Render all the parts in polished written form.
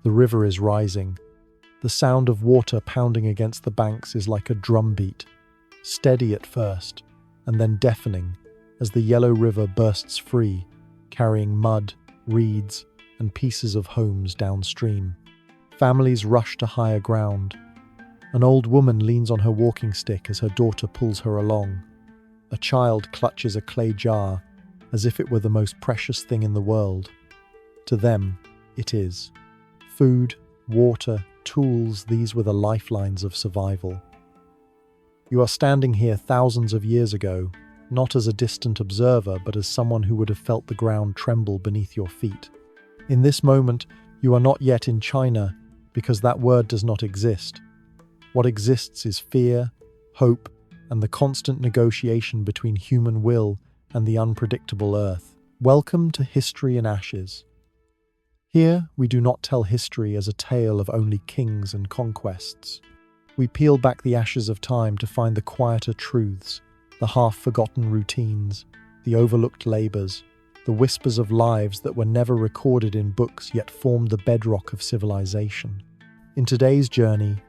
The river is rising. The sound of water pounding against the banks is like a drumbeat, steady at first, and then deafening as the yellow river bursts free, carrying mud, reeds, and pieces of homes downstream. Families rush to higher ground. An old woman leans on her walking stick as her daughter pulls her along. A child clutches a clay jar as if it were the most precious thing in the world. To them, it is. Food, water, tools, these were the lifelines of survival. You are standing here thousands of years ago, not as a distant observer, but as someone who would have felt the ground tremble beneath your feet. In this moment, you are not yet in China, because that word does not exist. What exists is fear, hope, and the constant negotiation between human will and the unpredictable earth. Welcome to History in Ashes. Here, we do not tell history as a tale of only kings and conquests. We peel back the ashes of time to find the quieter truths, the half-forgotten routines, the overlooked labors, the whispers of lives that were never recorded in books yet formed the bedrock of civilization. In today's journey,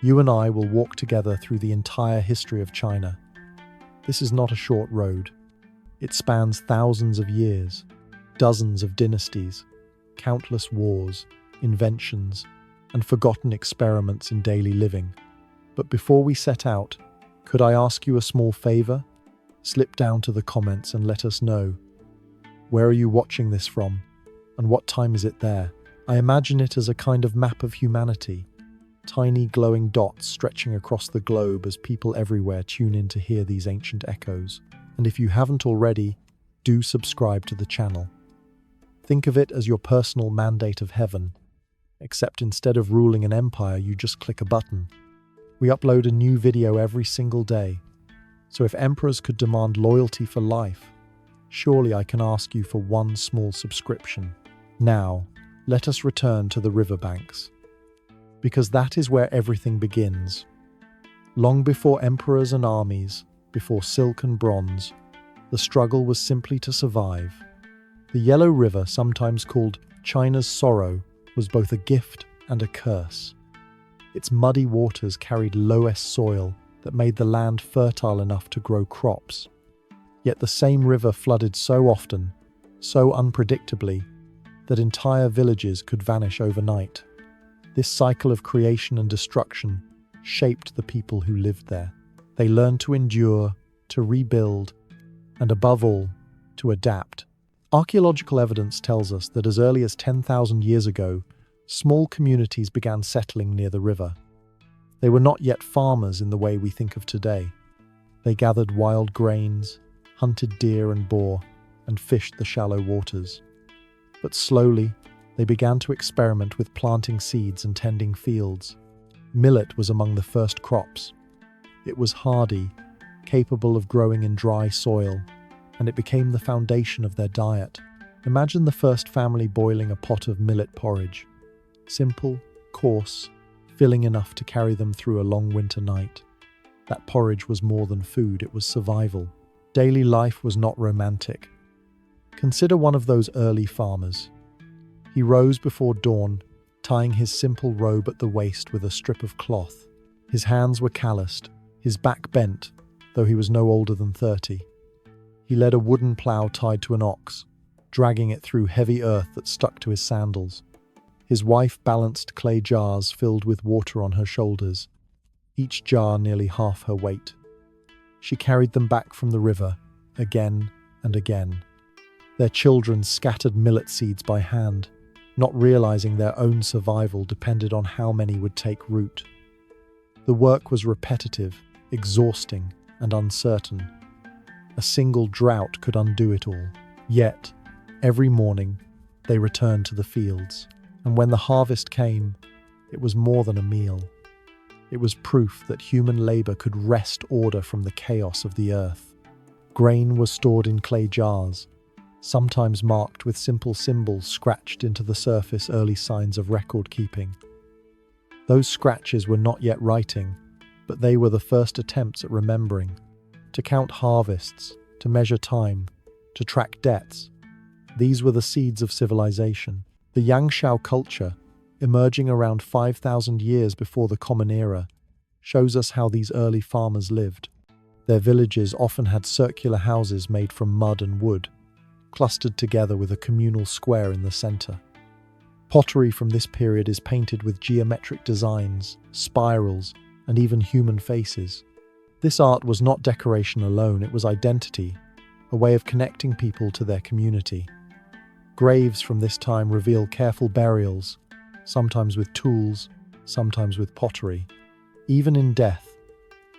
you and I will walk together through the entire history of China. This is not a short road. It spans thousands of years, dozens of dynasties, countless wars, inventions, and forgotten experiments in daily living. But before we set out, could I ask you a small favor? Slip down to the comments and let us know. Where are you watching this from? And what time is it there? I imagine it as a kind of map of humanity. Tiny glowing dots stretching across the globe as people everywhere tune in to hear these ancient echoes. And if you haven't already, do subscribe to the channel. Think of it as your personal mandate of heaven, except instead of ruling an empire, you just click a button. We upload a new video every single day, so if emperors could demand loyalty for life, surely I can ask you for one small subscription. Now, let us return to the riverbanks, because that is where everything begins. Long before emperors and armies, before silk and bronze, the struggle was simply to survive. The Yellow River, sometimes called China's sorrow, was both a gift and a curse. Its muddy waters carried loess soil that made the land fertile enough to grow crops. Yet the same river flooded so often, so unpredictably, that entire villages could vanish overnight. This cycle of creation and destruction shaped the people who lived there. They learned to endure, to rebuild, and above all, to adapt. Archaeological evidence tells us that as early as 10,000 years ago, small communities began settling near the river. They were not yet farmers in the way we think of today. They gathered wild grains, hunted deer and boar, and fished the shallow waters. But slowly, they began to experiment with planting seeds and tending fields. Millet was among the first crops. It was hardy, capable of growing in dry soil, and it became the foundation of their diet. Imagine the first family boiling a pot of millet porridge. Simple, coarse, filling enough to carry them through a long winter night. That porridge was more than food, it was survival. Daily life was not romantic. Consider one of those early farmers. He rose before dawn, tying his simple robe at the waist with a strip of cloth. His hands were calloused, his back bent, though he was no older than 30. He led a wooden plough tied to an ox, dragging it through heavy earth that stuck to his sandals. His wife balanced clay jars filled with water on her shoulders, each jar nearly half her weight. She carried them back from the river, again and again. Their children scattered millet seeds by hand, not realizing their own survival depended on how many would take root. The work was repetitive, exhausting, and uncertain. A single drought could undo it all. Yet, every morning, they returned to the fields. And when the harvest came, it was more than a meal. It was proof that human labor could wrest order from the chaos of the earth. Grain was stored in clay jars, sometimes marked with simple symbols scratched into the surface, early signs of record keeping. Those scratches were not yet writing, but they were the first attempts at remembering. To count harvests, to measure time, to track debts. These were the seeds of civilization. The Yangshao culture, emerging around 5,000 years before the Common Era, shows us how these early farmers lived. Their villages often had circular houses made from mud and wood, clustered together with a communal square in the center. Pottery from this period is painted with geometric designs, spirals, and even human faces. This art was not decoration alone, it was identity, a way of connecting people to their community. Graves from this time reveal careful burials, sometimes with tools, sometimes with pottery. Even in death,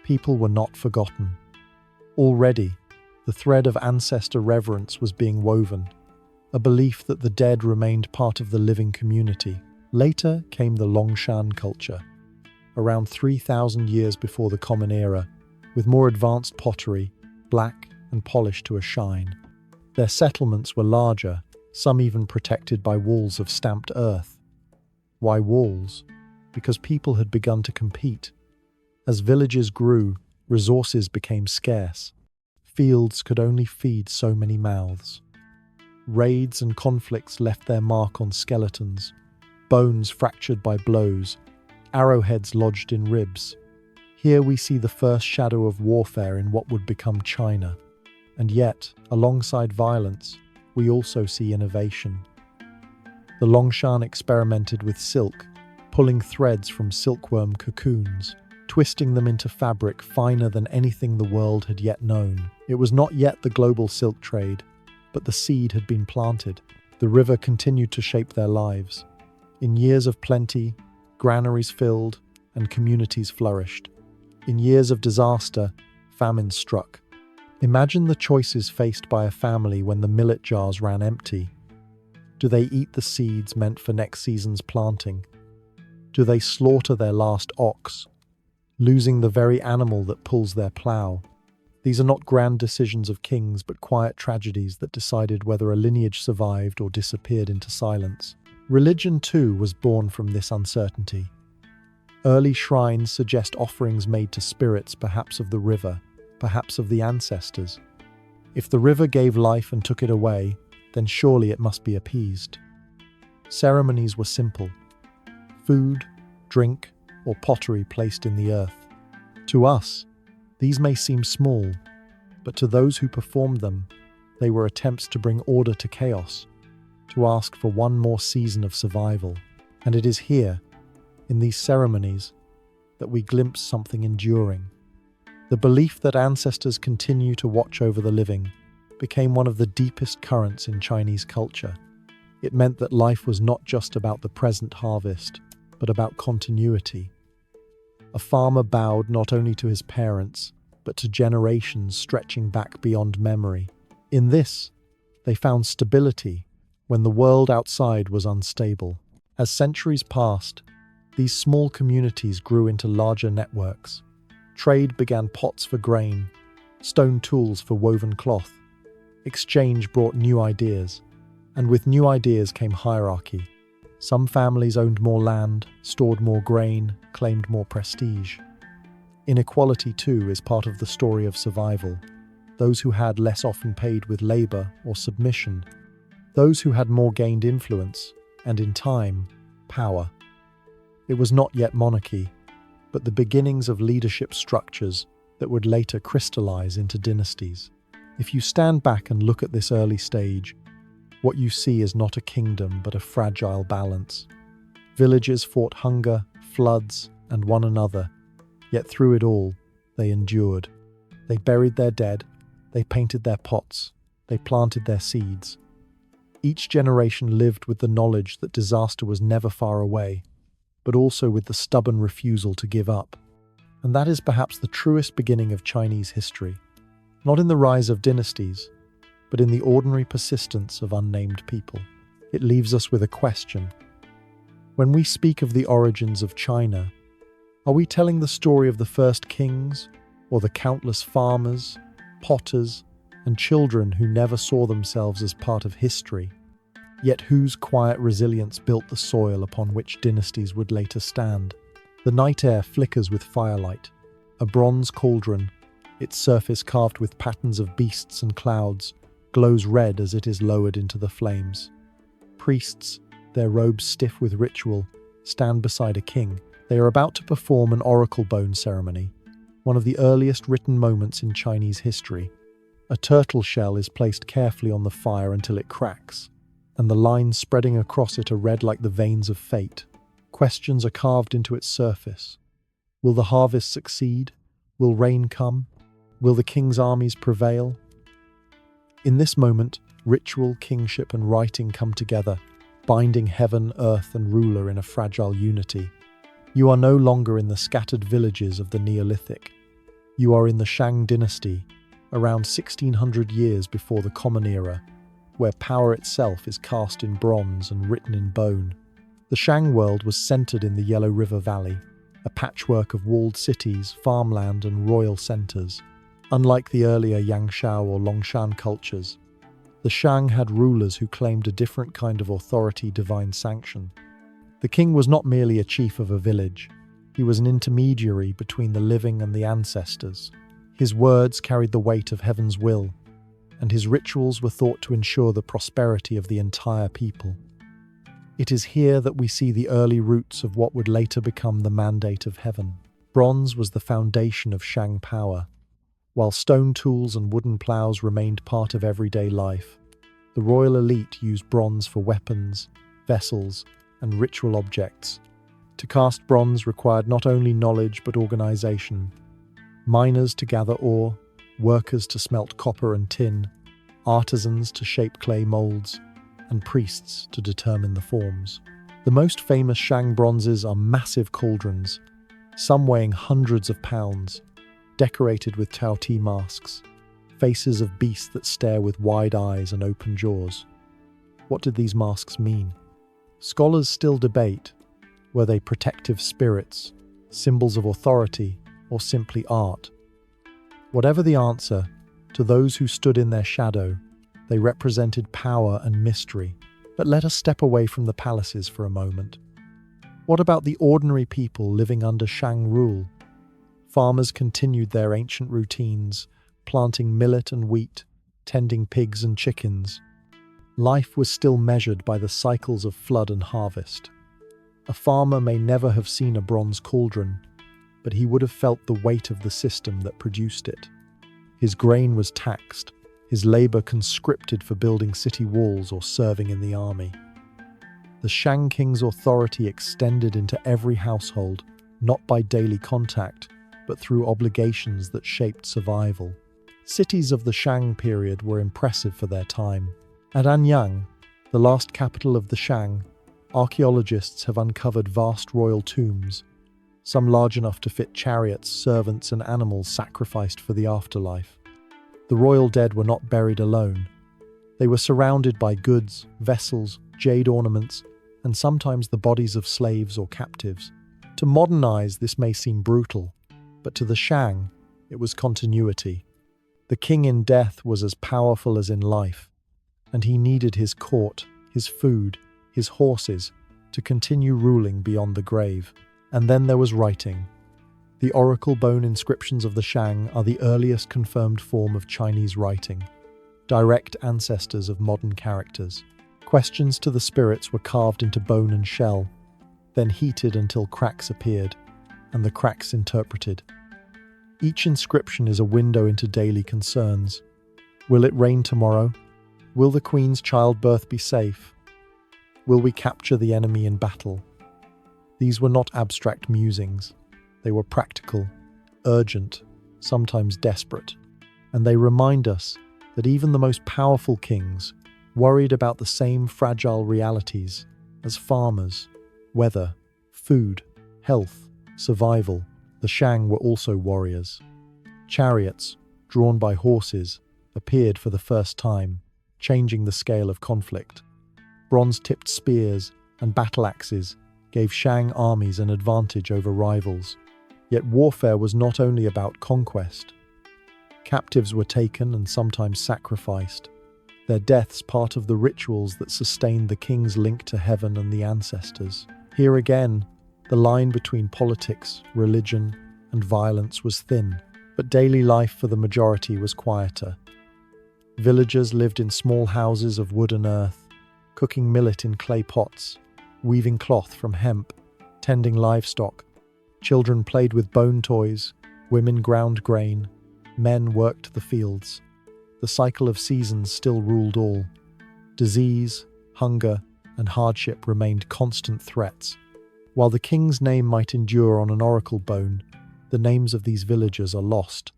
people were not forgotten. Already, the thread of ancestor reverence was being woven, a belief that the dead remained part of the living community. Later came the Longshan culture, around 3,000 years before the Common Era, with more advanced pottery, black and polished to a shine. Their settlements were larger, some even protected by walls of stamped earth. Why walls? Because people had begun to compete. As villages grew, resources became scarce. Fields could only feed so many mouths. Raids and conflicts left their mark on skeletons, bones fractured by blows, arrowheads lodged in ribs. Here we see the first shadow of warfare in what would become China. And yet, alongside violence, we also see innovation. The Longshan experimented with silk, pulling threads from silkworm cocoons, twisting them into fabric finer than anything the world had yet known. It was not yet the global silk trade, but the seed had been planted. The river continued to shape their lives. In years of plenty, granaries filled and communities flourished. In years of disaster, famine struck. Imagine the choices faced by a family when the millet jars ran empty. Do they eat the seeds meant for next season's planting? Do they slaughter their last ox, losing the very animal that pulls their plough? These are not grand decisions of kings, but quiet tragedies that decided whether a lineage survived or disappeared into silence. Religion, too, was born from this uncertainty. Early shrines suggest offerings made to spirits, perhaps of the river, perhaps of the ancestors. If the river gave life and took it away, then surely it must be appeased. Ceremonies were simple: food, drink, or pottery placed in the earth. To us, these may seem small, but to those who performed them, they were attempts to bring order to chaos, to ask for one more season of survival. And it is here, in these ceremonies, that we glimpse something enduring. The belief that ancestors continue to watch over the living became one of the deepest currents in Chinese culture. It meant that life was not just about the present harvest, but about continuity. A farmer bowed not only to his parents, but to generations stretching back beyond memory. In this, they found stability when the world outside was unstable. As centuries passed, these small communities grew into larger networks. Trade began pots for grain, stone tools for woven cloth. Exchange brought new ideas, and with new ideas came hierarchy. Some families owned more land, stored more grain, claimed more prestige. Inequality, too, is part of the story of survival. Those who had less often paid with labor or submission. Those who had more gained influence, and in time, power. It was not yet monarchy, but the beginnings of leadership structures that would later crystallize into dynasties. If you stand back and look at this early stage, what you see is not a kingdom, but a fragile balance. Villages fought hunger, floods, and one another, yet through it all, they endured. They buried their dead, they painted their pots, they planted their seeds. Each generation lived with the knowledge that disaster was never far away, but also with the stubborn refusal to give up. And that is perhaps the truest beginning of Chinese history, not in the rise of dynasties, but in the ordinary persistence of unnamed people. It leaves us with a question. When we speak of the origins of China, are we telling the story of the first kings, or the countless farmers, potters, and children who never saw themselves as part of history, yet whose quiet resilience built the soil upon which dynasties would later stand? The night air flickers with firelight, a bronze cauldron, its surface carved with patterns of beasts and clouds, glows red as it is lowered into the flames. Priests, their robes stiff with ritual, stand beside a king. They are about to perform an oracle bone ceremony, one of the earliest written moments in Chinese history. A turtle shell is placed carefully on the fire until it cracks, and the lines spreading across it are red like the veins of fate. Questions are carved into its surface. Will the harvest succeed? Will rain come? Will the king's armies prevail? In this moment, ritual, kingship, and writing come together, binding heaven, earth, and ruler in a fragile unity. You are no longer in the scattered villages of the Neolithic. You are in the Shang dynasty, around 1600 years before the Common Era, where power itself is cast in bronze and written in bone. The Shang world was centered in the Yellow River Valley, a patchwork of walled cities, farmland, and royal centers. Unlike the earlier Yangshao or Longshan cultures, the Shang had rulers who claimed a different kind of authority, divine sanction. The king was not merely a chief of a village. He was an intermediary between the living and the ancestors. His words carried the weight of heaven's will, and his rituals were thought to ensure the prosperity of the entire people. It is here that we see the early roots of what would later become the mandate of heaven. Bronze was the foundation of Shang power. While stone tools and wooden plows remained part of everyday life, the royal elite used bronze for weapons, vessels, and ritual objects. To cast bronze required not only knowledge but organization. Miners to gather ore, workers to smelt copper and tin, artisans to shape clay molds, and priests to determine the forms. The most famous Shang bronzes are massive cauldrons, some weighing hundreds of pounds, decorated with Tao Ti masks, faces of beasts that stare with wide eyes and open jaws. What did these masks mean? Scholars still debate. Were they protective spirits, symbols of authority, or simply art? Whatever the answer, to those who stood in their shadow, they represented power and mystery. But let us step away from the palaces for a moment. What about the ordinary people living under Shang rule? Farmers continued their ancient routines, planting millet and wheat, tending pigs and chickens. Life was still measured by the cycles of flood and harvest. A farmer may never have seen a bronze cauldron, but he would have felt the weight of the system that produced it. His grain was taxed, his labor conscripted for building city walls or serving in the army. The Shang king's authority extended into every household, not by daily contact, but through obligations that shaped survival. Cities of the Shang period were impressive for their time. At Anyang, the last capital of the Shang, archaeologists have uncovered vast royal tombs, some large enough to fit chariots, servants, and animals sacrificed for the afterlife. The royal dead were not buried alone. They were surrounded by goods, vessels, jade ornaments, and sometimes the bodies of slaves or captives. To modern eyes, this may seem brutal, but to the Shang, it was continuity. The king in death was as powerful as in life, and he needed his court, his food, his horses, to continue ruling beyond the grave. And then there was writing. The oracle bone inscriptions of the Shang are the earliest confirmed form of Chinese writing, direct ancestors of modern characters. Questions to the spirits were carved into bone and shell, then heated until cracks appeared, and the cracks interpreted. Each inscription is a window into daily concerns. Will it rain tomorrow? Will the Queen's childbirth be safe? Will we capture the enemy in battle? These were not abstract musings. They were practical, urgent, sometimes desperate. And they remind us that even the most powerful kings worried about the same fragile realities as farmers: weather, food, health, survival. The Shang were also warriors. Chariots, drawn by horses, appeared for the first time, changing the scale of conflict. Bronze-tipped spears and battle axes gave Shang armies an advantage over rivals. Yet warfare was not only about conquest. Captives were taken and sometimes sacrificed, their deaths part of the rituals that sustained the king's link to heaven and the ancestors. Here again, the line between politics, religion, and violence was thin, but daily life for the majority was quieter. Villagers lived in small houses of wood and earth, cooking millet in clay pots, weaving cloth from hemp, tending livestock. Children played with bone toys, women ground grain, men worked the fields. The cycle of seasons still ruled all. Disease, hunger, and hardship remained constant threats. While the king's name might endure on an oracle bone, the names of these villagers are lost.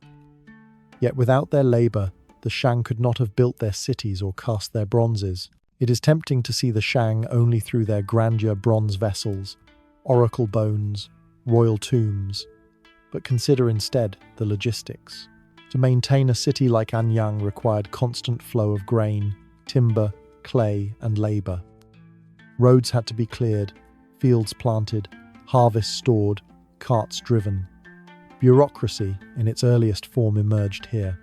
Yet without their labor, the Shang could not have built their cities or cast their bronzes. It is tempting to see the Shang only through their grandeur bronze vessels, oracle bones, royal tombs. But consider instead the logistics. To maintain a city like Anyang required constant flow of grain, timber, clay, and labor. Roads had to be cleared, fields planted, harvests stored, carts driven. Bureaucracy, in its earliest form, emerged here.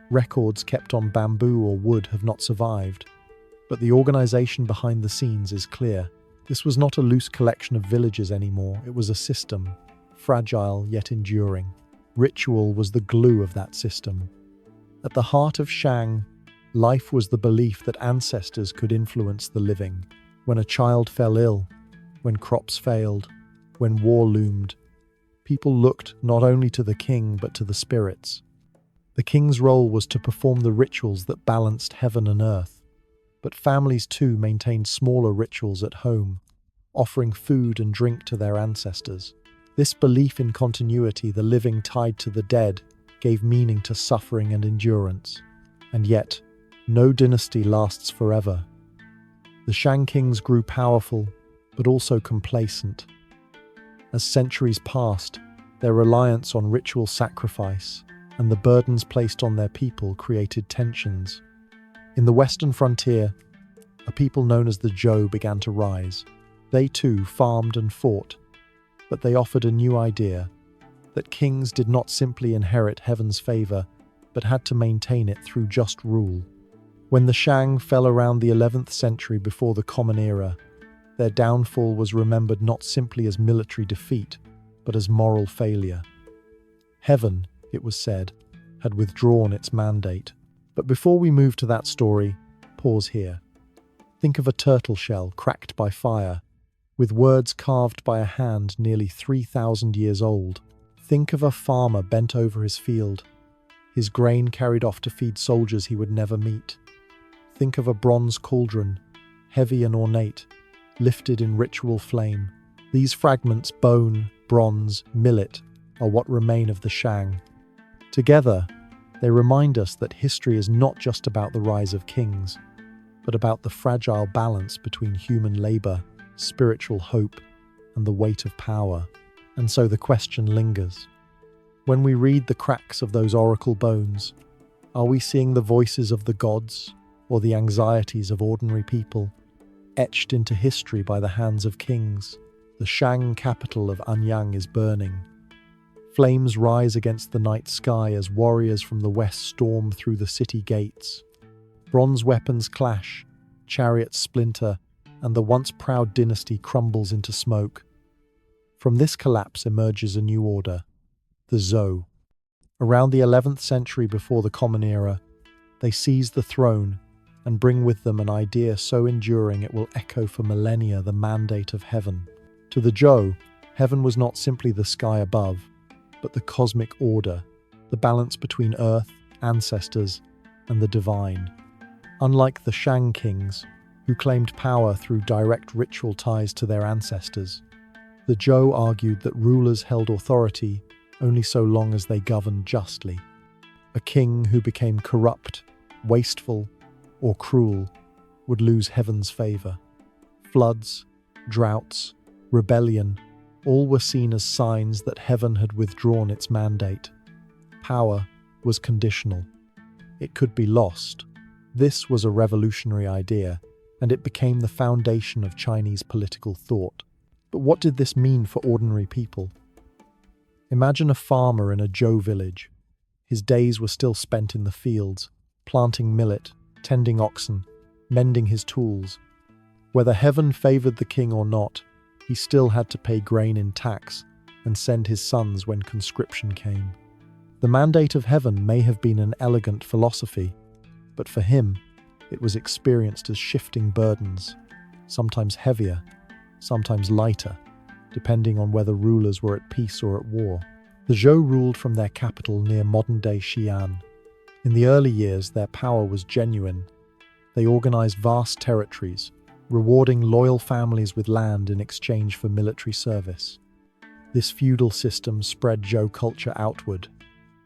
Records kept on bamboo or wood have not survived, but the organization behind the scenes is clear. This was not a loose collection of villages anymore, it was a system, fragile yet enduring. Ritual was the glue of that system. At the heart of Shang, life was the belief that ancestors could influence the living. When a child fell ill, when crops failed, when war loomed, people looked not only to the king but to the spirits. The king's role was to perform the rituals that balanced heaven and earth. But families too maintained smaller rituals at home, offering food and drink to their ancestors. This belief in continuity, the living tied to the dead, gave meaning to suffering and endurance. And yet, no dynasty lasts forever. The Shang kings grew powerful, but also complacent. As centuries passed, their reliance on ritual sacrifice and the burdens placed on their people created tensions. In the western frontier, a people known as the Zhou began to rise. They too farmed and fought, but they offered a new idea, that kings did not simply inherit heaven's favor, but had to maintain it through just rule. When the Shang fell around the 11th century before the Common Era, their downfall was remembered not simply as military defeat, but as moral failure. Heaven, it was said, had withdrawn its mandate. But before we move to that story, pause here. Think of a turtle shell cracked by fire, with words carved by a hand nearly 3,000 years old. Think of a farmer bent over his field, his grain carried off to feed soldiers he would never meet. Think of a bronze cauldron, heavy and ornate, lifted in ritual flame. These fragments, bone, bronze, millet, are what remain of the Shang. Together, they remind us that history is not just about the rise of kings, but about the fragile balance between human labor, spiritual hope, and the weight of power. And so the question lingers. When we read the cracks of those oracle bones, are we seeing the voices of the gods or the anxieties of ordinary people, etched into history by the hands of kings? The Shang capital of Anyang is burning. Flames rise against the night sky as warriors from the west storm through the city gates. Bronze weapons clash, chariots splinter, and the once proud dynasty crumbles into smoke. From this collapse emerges a new order, the Zhou. Around the 11th century before the Common Era, they seize the throne and bring with them an idea so enduring it will echo for millennia the mandate of heaven. To the Zhou, heaven was not simply the sky above, but the cosmic order, the balance between earth, ancestors, and the divine. Unlike the Shang kings, who claimed power through direct ritual ties to their ancestors, the Zhou argued that rulers held authority only so long as they governed justly. A king who became corrupt, wasteful, or cruel would lose heaven's favor. Floods, droughts, rebellion, all were seen as signs that heaven had withdrawn its mandate. Power was conditional. It could be lost. This was a revolutionary idea, and it became the foundation of Chinese political thought. But what did this mean for ordinary people? Imagine a farmer in a Zhou village. His days were still spent in the fields, planting millet, tending oxen, mending his tools. Whether heaven favored the king or not, he still had to pay grain in tax and send his sons when conscription came. The mandate of heaven may have been an elegant philosophy, but for him, it was experienced as shifting burdens, sometimes heavier, sometimes lighter. depending on whether rulers were at peace or at war. The Zhou ruled from their capital near modern-day Xi'an. In the early years, their power was genuine. They organized vast territories, rewarding loyal families with land in exchange for military service. This feudal system spread Zhou culture outward,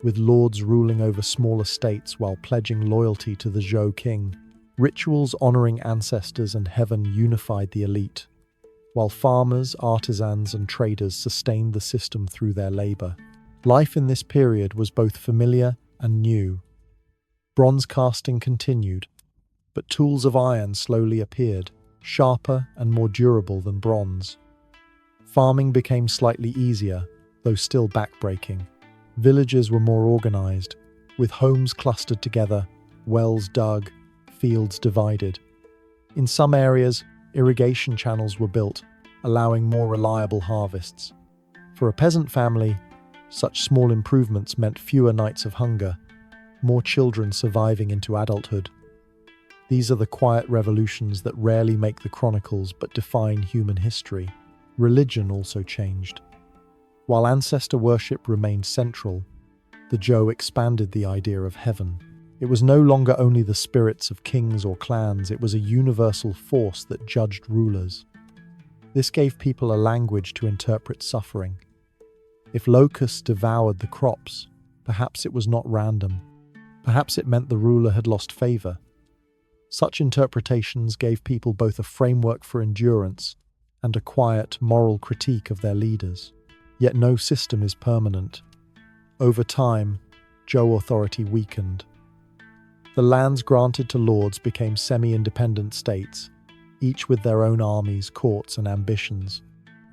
with lords ruling over small estates while pledging loyalty to the Zhou king. Rituals honoring ancestors and heaven unified the elite, while farmers, artisans, and traders sustained the system through their labor. Life in this period was both familiar and new. Bronze casting continued, but tools of iron slowly appeared, sharper and more durable than bronze. Farming became slightly easier, though still backbreaking. Villages were more organized, with homes clustered together, wells dug, fields divided. In some areas, irrigation channels were built, allowing more reliable harvests. For a peasant family, such small improvements meant fewer nights of hunger, more children surviving into adulthood. These are the quiet revolutions that rarely make the chronicles but define human history. Religion also changed. While ancestor worship remained central, the Zhou expanded the idea of heaven. It was no longer only the spirits of kings or clans, it was a universal force that judged rulers. This gave people a language to interpret suffering. If locusts devoured the crops, perhaps it was not random. Perhaps it meant the ruler had lost favor. Such interpretations gave people both a framework for endurance and a quiet, moral critique of their leaders. Yet no system is permanent. Over time, Zhou authority weakened. The lands granted to lords became semi-independent states, each with their own armies, courts, and ambitions.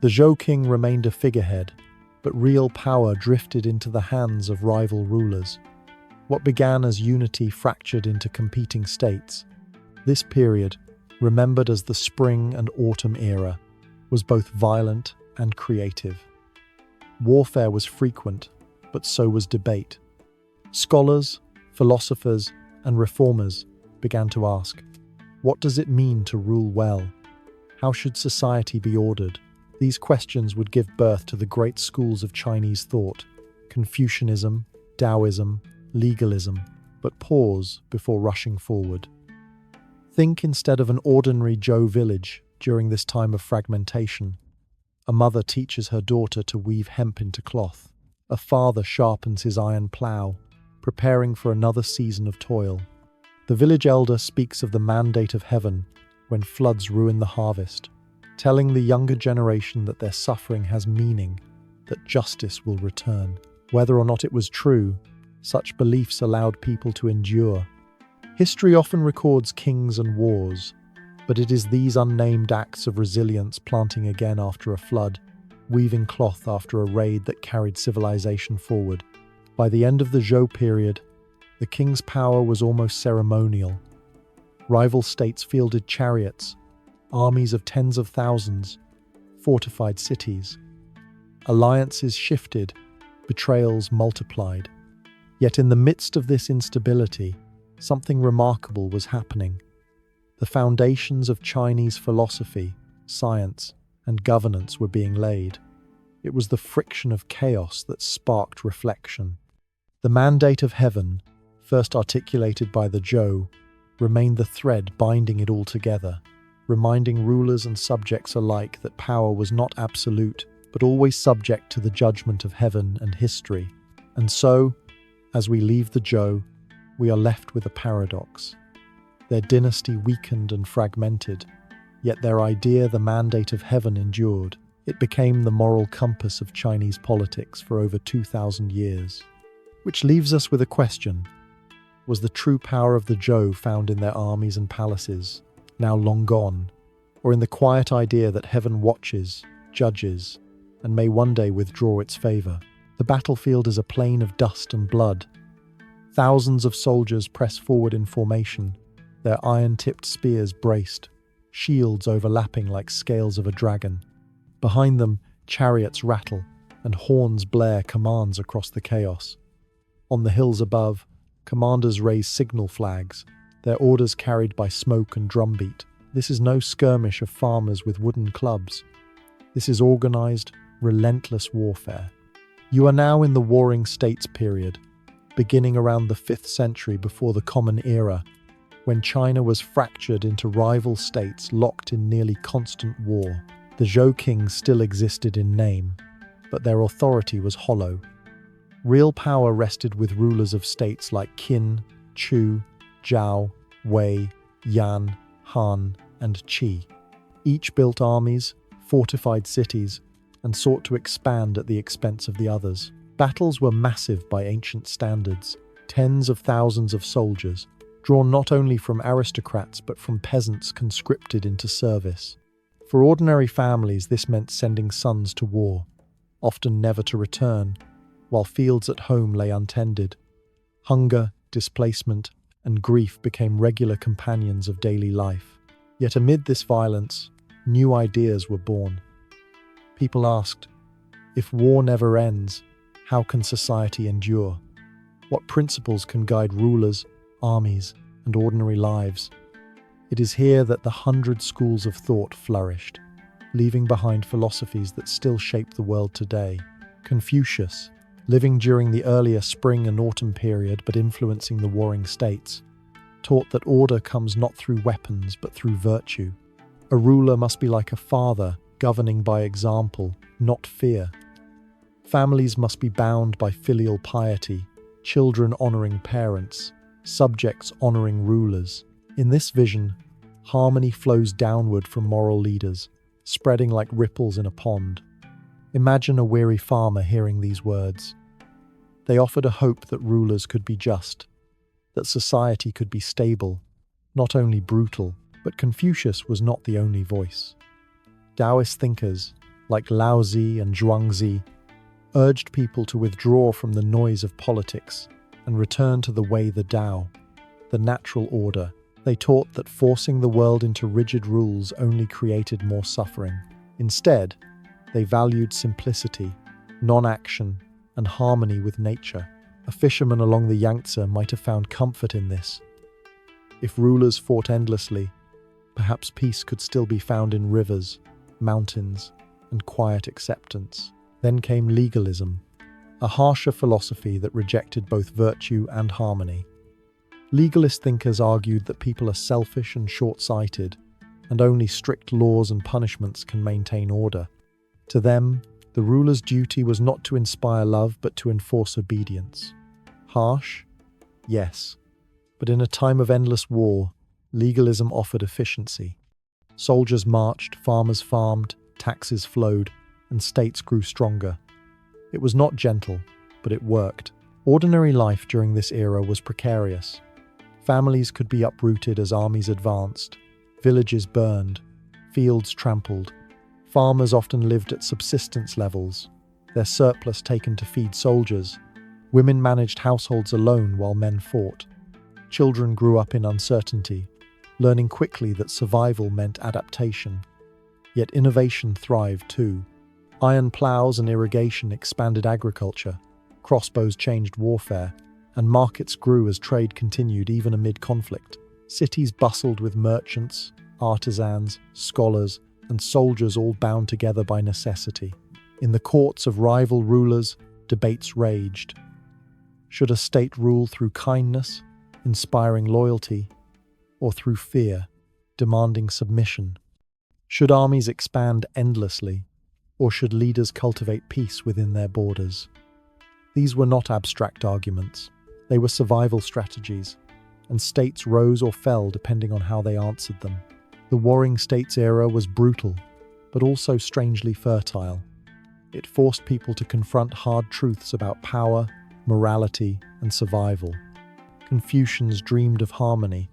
The Zhou king remained a figurehead, but real power drifted into the hands of rival rulers. What began as unity fractured into competing states. This period, remembered as the Spring and Autumn era, was both violent and creative. Warfare was frequent, but so was debate. Scholars, philosophers, and reformers began to ask, what does it mean to rule well? How should society be ordered? These questions would give birth to the great schools of Chinese thought, Confucianism, Taoism, legalism, but pause before rushing forward. Think instead of an ordinary Zhou village during this time of fragmentation. A mother teaches her daughter to weave hemp into cloth. A father sharpens his iron plough, preparing for another season of toil. The village elder speaks of the mandate of heaven when floods ruin the harvest, telling the younger generation that their suffering has meaning, that justice will return. Whether or not it was true, such beliefs allowed people to endure. History often records kings and wars, but it is these unnamed acts of resilience, planting again after a flood, weaving cloth after a raid, that carried civilization forward. By the end of the Zhou period, the king's power was almost ceremonial. Rival states fielded chariots, armies of tens of thousands, fortified cities. Alliances shifted, betrayals multiplied. Yet in the midst of this instability, something remarkable was happening. The foundations of Chinese philosophy, science, and governance were being laid. It was the friction of chaos that sparked reflection. The mandate of heaven, first articulated by the Zhou, remained the thread binding it all together, reminding rulers and subjects alike that power was not absolute, but always subject to the judgment of heaven and history. And so, as we leave the Zhou, we are left with a paradox. Their dynasty weakened and fragmented, yet their idea, the mandate of heaven, endured. It became the moral compass of Chinese politics for over 2,000 years. Which leaves us with a question. Was the true power of the Zhou found in their armies and palaces, now long gone, or in the quiet idea that heaven watches, judges, and may one day withdraw its favor? The battlefield is a plain of dust and blood. Thousands of soldiers press forward in formation, their iron-tipped spears braced, shields overlapping like scales of a dragon. Behind them, chariots rattle, and horns blare commands across the chaos. On the hills above, commanders raise signal flags, their orders carried by smoke and drumbeat. This is no skirmish of farmers with wooden clubs. This is organized, relentless warfare. You are now in the Warring States period, beginning around the 5th century before the Common Era, when China was fractured into rival states locked in nearly constant war. The Zhou kings still existed in name, but their authority was hollow. Real power rested with rulers of states like Qin, Chu, Zhao, Wei, Yan, Han, and Qi. Each built armies, fortified cities, and sought to expand at the expense of the others. Battles were massive by ancient standards, tens of thousands of soldiers, drawn not only from aristocrats but from peasants conscripted into service. For ordinary families, this meant sending sons to war, often never to return, while fields at home lay untended. Hunger, displacement, and grief became regular companions of daily life. Yet amid this violence, new ideas were born. People asked, if war never ends, how can society endure? What principles can guide rulers, armies, and ordinary lives? It is here that the 100 schools of thought flourished, leaving behind philosophies that still shape the world today. Confucius, living during the earlier spring and autumn period but influencing the warring states, taught that order comes not through weapons but through virtue. A ruler must be like a father, governing by example, not fear. Families must be bound by filial piety, children honoring parents, subjects honoring rulers. In this vision, harmony flows downward from moral leaders, spreading like ripples in a pond. Imagine a weary farmer hearing these words. They offered a hope that rulers could be just, that society could be stable, not only brutal. But Confucius was not the only voice. Taoist thinkers, like Laozi and Zhuangzi, urged people to withdraw from the noise of politics and return to the way, the Tao, the natural order. They taught that forcing the world into rigid rules only created more suffering. Instead, they valued simplicity, non-action, and harmony with nature. A fisherman along the Yangtze might have found comfort in this. If rulers fought endlessly, perhaps peace could still be found in rivers, mountains, and quiet acceptance. Then came legalism, a harsher philosophy that rejected both virtue and harmony. Legalist thinkers argued that people are selfish and short-sighted, and only strict laws and punishments can maintain order. To them, the ruler's duty was not to inspire love but to enforce obedience. Harsh? Yes. But in a time of endless war, legalism offered efficiency. Soldiers marched, farmers farmed, taxes flowed, and states grew stronger. It was not gentle, but it worked. Ordinary life during this era was precarious. Families could be uprooted as armies advanced, villages burned, fields trampled. Farmers often lived at subsistence levels, their surplus taken to feed soldiers. Women managed households alone while men fought. Children grew up in uncertainty, learning quickly that survival meant adaptation. Yet innovation thrived too. Iron plows and irrigation expanded agriculture, crossbows changed warfare, and markets grew as trade continued even amid conflict. Cities bustled with merchants, artisans, scholars, and soldiers all bound together by necessity. In the courts of rival rulers, debates raged. Should a state rule through kindness, inspiring loyalty, or through fear, demanding submission? Should armies expand endlessly, or should leaders cultivate peace within their borders? These were not abstract arguments. They were survival strategies, and states rose or fell depending on how they answered them. The Warring States era was brutal, but also strangely fertile. It forced people to confront hard truths about power, morality, and survival. Confucians dreamed of harmony,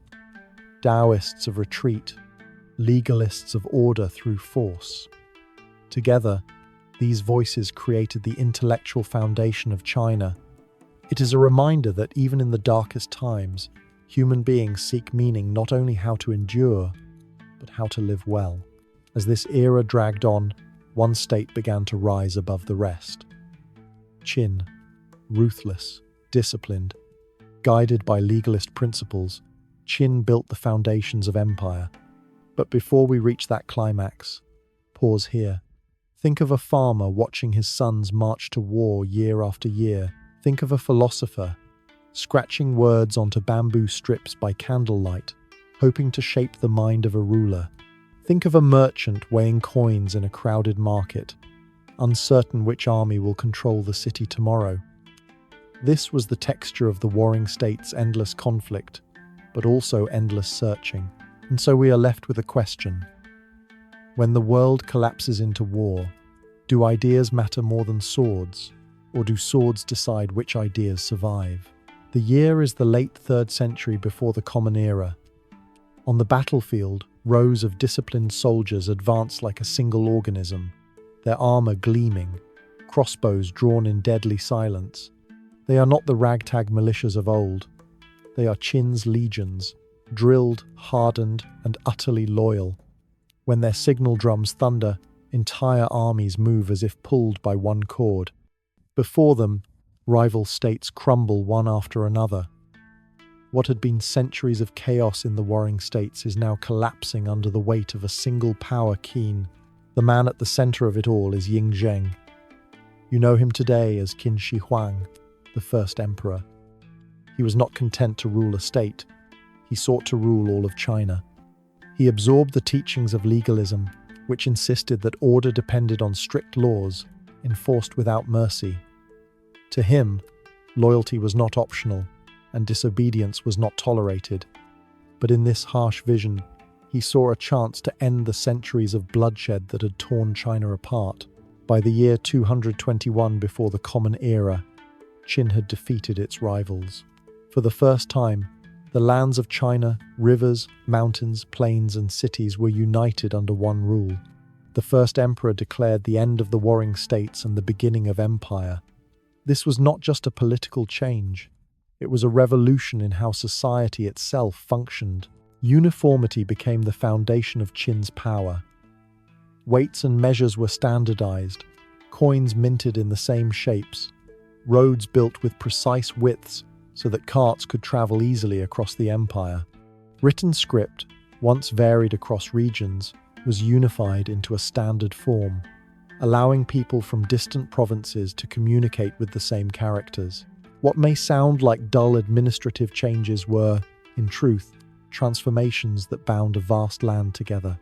Taoists of retreat, legalists of order through force. Together, these voices created the intellectual foundation of China. It is a reminder that even in the darkest times, human beings seek meaning not only how to endure, but how to live well. As this era dragged on, one state began to rise above the rest. Qin, ruthless, disciplined, guided by legalist principles, Qin built the foundations of empire. But before we reach that climax, pause here. Think of a farmer watching his sons march to war year after year. Think of a philosopher scratching words onto bamboo strips by candlelight, hoping to shape the mind of a ruler. Think of a merchant weighing coins in a crowded market, uncertain which army will control the city tomorrow. This was the texture of the warring states' endless conflict, but also endless searching. And so we are left with a question. When the world collapses into war, do ideas matter more than swords, or do swords decide which ideas survive? The year is the late 3rd century before the Common Era. On the battlefield, rows of disciplined soldiers advance like a single organism, their armor gleaming, crossbows drawn in deadly silence. They are not the ragtag militias of old. They are Qin's legions, drilled, hardened, and utterly loyal. When their signal drums thunder, entire armies move as if pulled by one cord. Before them, rival states crumble one after another. What had been centuries of chaos in the warring states is now collapsing under the weight of a single power keen. The man at the center of it all is Ying Zheng. You know him today as Qin Shi Huang, the first emperor. He was not content to rule a state. He sought to rule all of China. He absorbed the teachings of legalism, which insisted that order depended on strict laws, enforced without mercy. To him, loyalty was not optional, and disobedience was not tolerated. But in this harsh vision, he saw a chance to end the centuries of bloodshed that had torn China apart. By the year 221 before the Common Era, Qin had defeated its rivals. For the first time, the lands of China, rivers, mountains, plains, and cities were united under one rule. The first emperor declared the end of the warring states and the beginning of empire. This was not just a political change. It was a revolution in how society itself functioned. Uniformity became the foundation of Qin's power. Weights and measures were standardized, coins minted in the same shapes, roads built with precise widths so that carts could travel easily across the empire. Written script, once varied across regions, was unified into a standard form, allowing people from distant provinces to communicate with the same characters. What may sound like dull administrative changes were, in truth, transformations that bound a vast land together.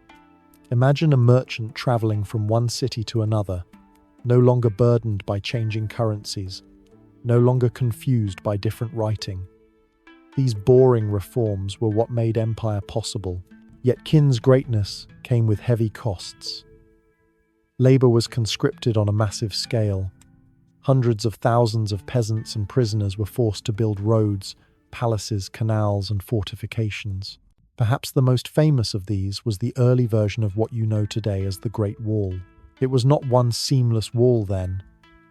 Imagine a merchant traveling from one city to another, no longer burdened by changing currencies, no longer confused by different writing. These boring reforms were what made empire possible, yet Qin's greatness came with heavy costs. Labor was conscripted on a massive scale. Hundreds of thousands of peasants and prisoners were forced to build roads, palaces, canals, and fortifications. Perhaps the most famous of these was the early version of what you know today as the Great Wall. It was not one seamless wall then,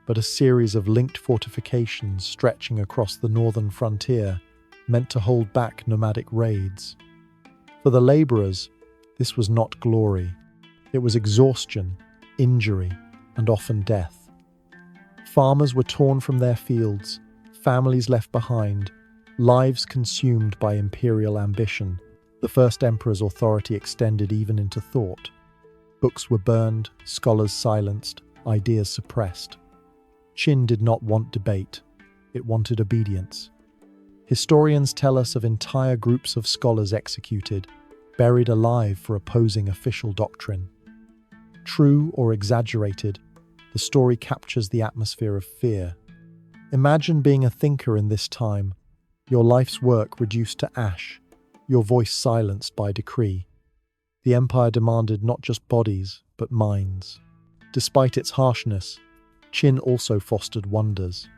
but a series of linked fortifications stretching across the northern frontier, meant to hold back nomadic raids. For the laborers, this was not glory. It was exhaustion, injury, and often death. Farmers were torn from their fields, families left behind, lives consumed by imperial ambition. The first emperor's authority extended even into thought. Books were burned, scholars silenced, ideas suppressed. Qin did not want debate. It wanted obedience. Historians tell us of entire groups of scholars executed, buried alive for opposing official doctrine. True or exaggerated, the story captures the atmosphere of fear. Imagine being a thinker in this time, your life's work reduced to ash, your voice silenced by decree. The empire demanded not just bodies, but minds. Despite its harshness, Qin also fostered wonders.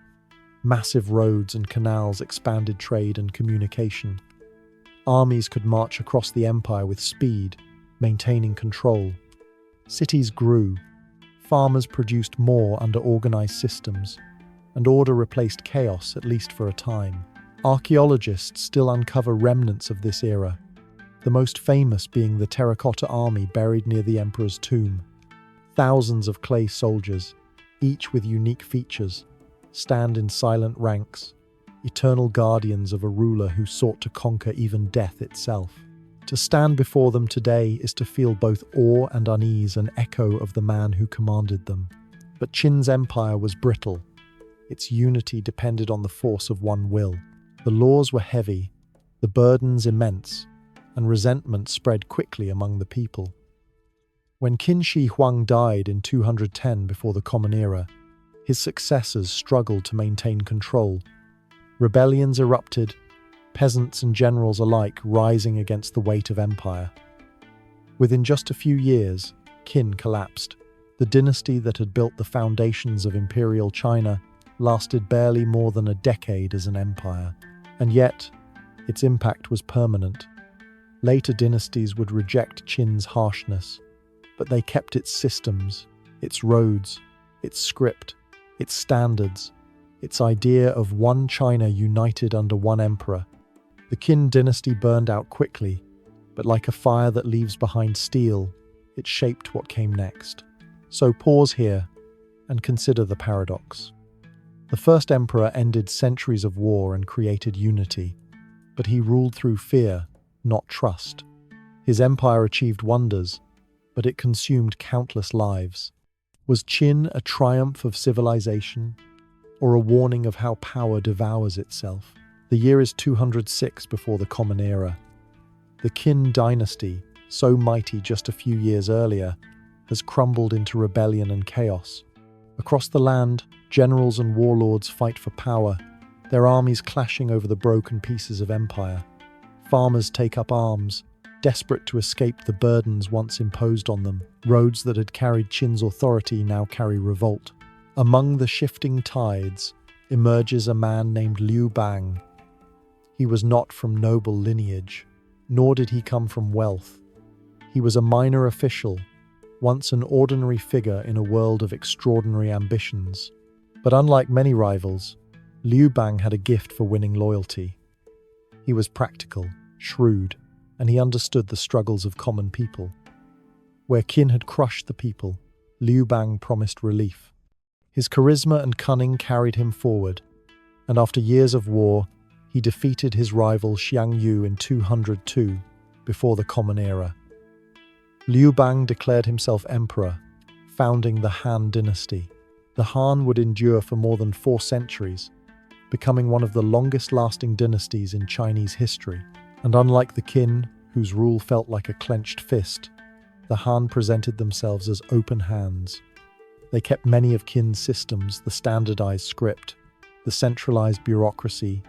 Massive roads and canals expanded trade and communication. Armies could march across the empire with speed, maintaining control. Cities grew. Farmers produced more under organized systems, and order replaced chaos, at least for a time. Archaeologists still uncover remnants of this era, the most famous being the terracotta army buried near the emperor's tomb. Thousands of clay soldiers, each with unique features, stand in silent ranks, eternal guardians of a ruler who sought to conquer even death itself. To stand before them today is to feel both awe and unease, an echo of the man who commanded them. But Qin's empire was brittle. Its unity depended on the force of one will. The laws were heavy, the burdens immense, and resentment spread quickly among the people. When Qin Shi Huang died in 210 before the Common Era, his successors struggled to maintain control. Rebellions erupted, peasants and generals alike rising against the weight of empire. Within just a few years, Qin collapsed. The dynasty that had built the foundations of imperial China lasted barely more than a decade as an empire, and yet its impact was permanent. Later dynasties would reject Qin's harshness, but they kept its systems, its roads, its script, its standards, its idea of one China united under one emperor. The Qin dynasty burned out quickly, but like a fire that leaves behind steel, it shaped what came next. So pause here and consider the paradox. The first emperor ended centuries of war and created unity, but he ruled through fear, not trust. His empire achieved wonders, but it consumed countless lives. Was Qin a triumph of civilization, or a warning of how power devours itself? The year is 206 before the Common Era. The Qin dynasty, so mighty just a few years earlier, has crumbled into rebellion and chaos. Across the land, generals and warlords fight for power, their armies clashing over the broken pieces of empire. Farmers take up arms, desperate to escape the burdens once imposed on them. Roads that had carried Qin's authority now carry revolt. Among the shifting tides emerges a man named Liu Bang. He was not from noble lineage, nor did he come from wealth. He was a minor official, once an ordinary figure in a world of extraordinary ambitions. But unlike many rivals, Liu Bang had a gift for winning loyalty. He was practical, shrewd, and he understood the struggles of common people. Where Qin had crushed the people, Liu Bang promised relief. His charisma and cunning carried him forward, and after years of war, he defeated his rival Xiang Yu in 202 before the Common Era. Liu Bang declared himself emperor, founding the Han dynasty. The Han would endure for more than 4 centuries, becoming one of the longest-lasting dynasties in Chinese history. And unlike the Qin, whose rule felt like a clenched fist, the Han presented themselves as open hands. They kept many of Qin's systems, the standardized script, the centralized bureaucracy,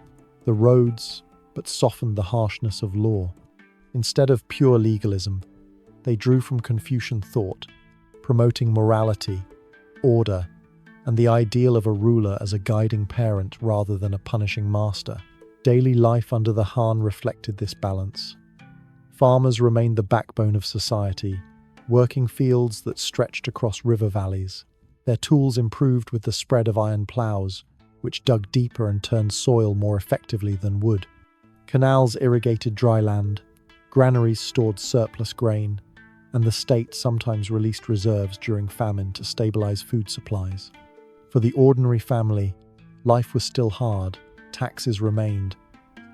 the roads, but softened the harshness of law. Instead of pure legalism, they drew from Confucian thought, promoting morality, order, and the ideal of a ruler as a guiding parent rather than a punishing master. Daily life under the Han reflected this balance. Farmers remained the backbone of society, working fields that stretched across river valleys. Their tools improved with the spread of iron plows, which dug deeper and turned soil more effectively than wood. Canals irrigated dry land, granaries stored surplus grain, and the state sometimes released reserves during famine to stabilize food supplies. For the ordinary family, life was still hard, taxes remained,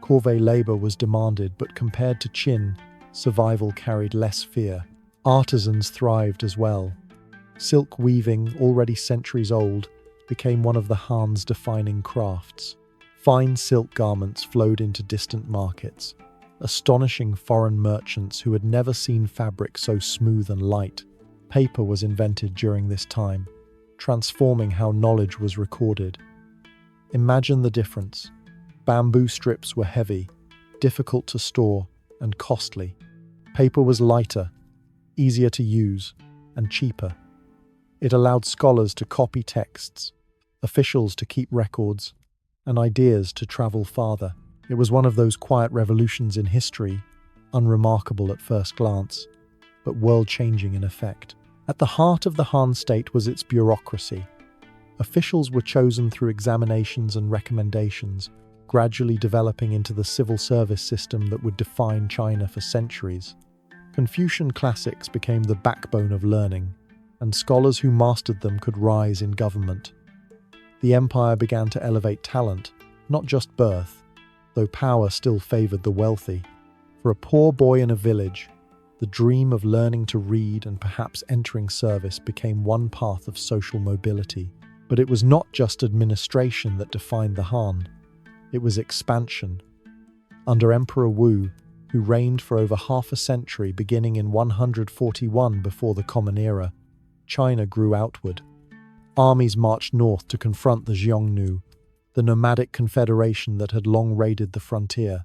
corvée labor was demanded, but compared to Qin, survival carried less fear. Artisans thrived as well. Silk weaving, already centuries old, became one of the Han's defining crafts. Fine silk garments flowed into distant markets, astonishing foreign merchants who had never seen fabric so smooth and light. Paper was invented during this time, transforming how knowledge was recorded. Imagine the difference. Bamboo strips were heavy, difficult to store, and costly. Paper was lighter, easier to use, and cheaper. It allowed scholars to copy texts, officials to keep records, and ideas to travel farther. It was one of those quiet revolutions in history, unremarkable at first glance, but world-changing in effect. At the heart of the Han state was its bureaucracy. Officials were chosen through examinations and recommendations, gradually developing into the civil service system that would define China for centuries. Confucian classics became the backbone of learning, and scholars who mastered them could rise in government. The empire began to elevate talent, not just birth, though power still favored the wealthy. For a poor boy in a village, the dream of learning to read and perhaps entering service became one path of social mobility. But it was not just administration that defined the Han. It was expansion. Under Emperor Wu, who reigned for over half a century beginning in 141 before the Common Era, China grew outward. Armies marched north to confront the Xiongnu, the nomadic confederation that had long raided the frontier.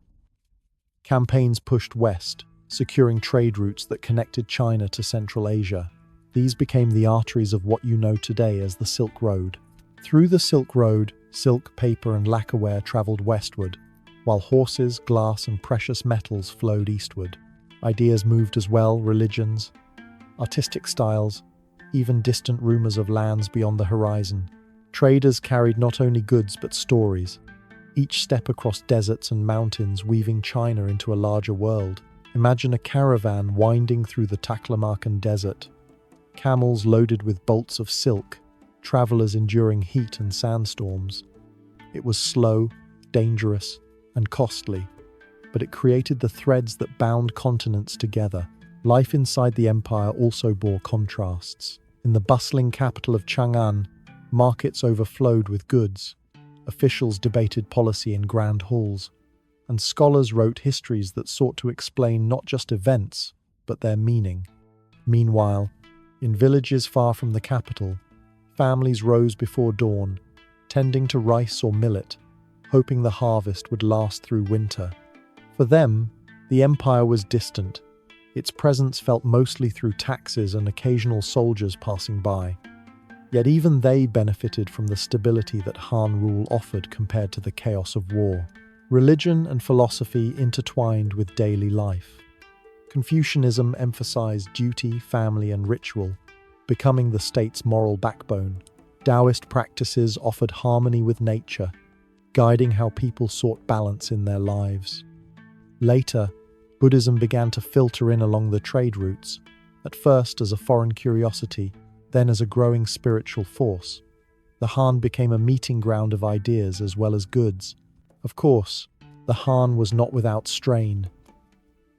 Campaigns pushed west, securing trade routes that connected China to Central Asia. These became the arteries of what you know today as the Silk Road. Through the Silk Road, silk, paper, and lacquerware traveled westward, while horses, glass, and precious metals flowed eastward. Ideas moved as well, religions, artistic styles, even distant rumors of lands beyond the horizon. Traders carried not only goods but stories, each step across deserts and mountains weaving China into a larger world. Imagine a caravan winding through the Taklamakan desert, camels loaded with bolts of silk, travelers enduring heat and sandstorms. It was slow, dangerous, and costly, but it created the threads that bound continents together. Life inside the empire also bore contrasts. In the bustling capital of Chang'an, markets overflowed with goods, officials debated policy in grand halls, and scholars wrote histories that sought to explain not just events, but their meaning. Meanwhile, in villages far from the capital, families rose before dawn, tending to rice or millet, hoping the harvest would last through winter. For them, the empire was distant. Its presence felt mostly through taxes and occasional soldiers passing by. Yet even they benefited from the stability that Han rule offered compared to the chaos of war. Religion and philosophy intertwined with daily life. Confucianism emphasized duty, family, and ritual, becoming the state's moral backbone. Taoist practices offered harmony with nature, guiding how people sought balance in their lives. Later, Buddhism began to filter in along the trade routes, at first as a foreign curiosity, then as a growing spiritual force. The Han became a meeting ground of ideas as well as goods. Of course, the Han was not without strain.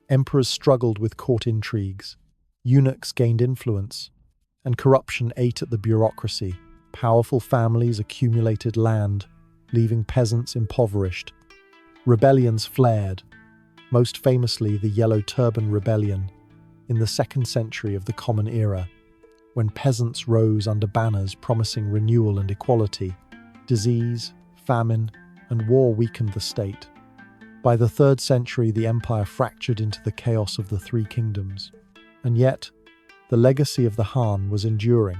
Emperors struggled with court intrigues, eunuchs gained influence, and corruption ate at the bureaucracy. Powerful families accumulated land, leaving peasants impoverished. Rebellions flared, most famously the Yellow Turban Rebellion, in the 2nd century of the Common Era, when peasants rose under banners promising renewal and equality. Disease, famine, and war weakened the state. By the 3rd century, the empire fractured into the chaos of the Three Kingdoms. And yet, the legacy of the Han was enduring.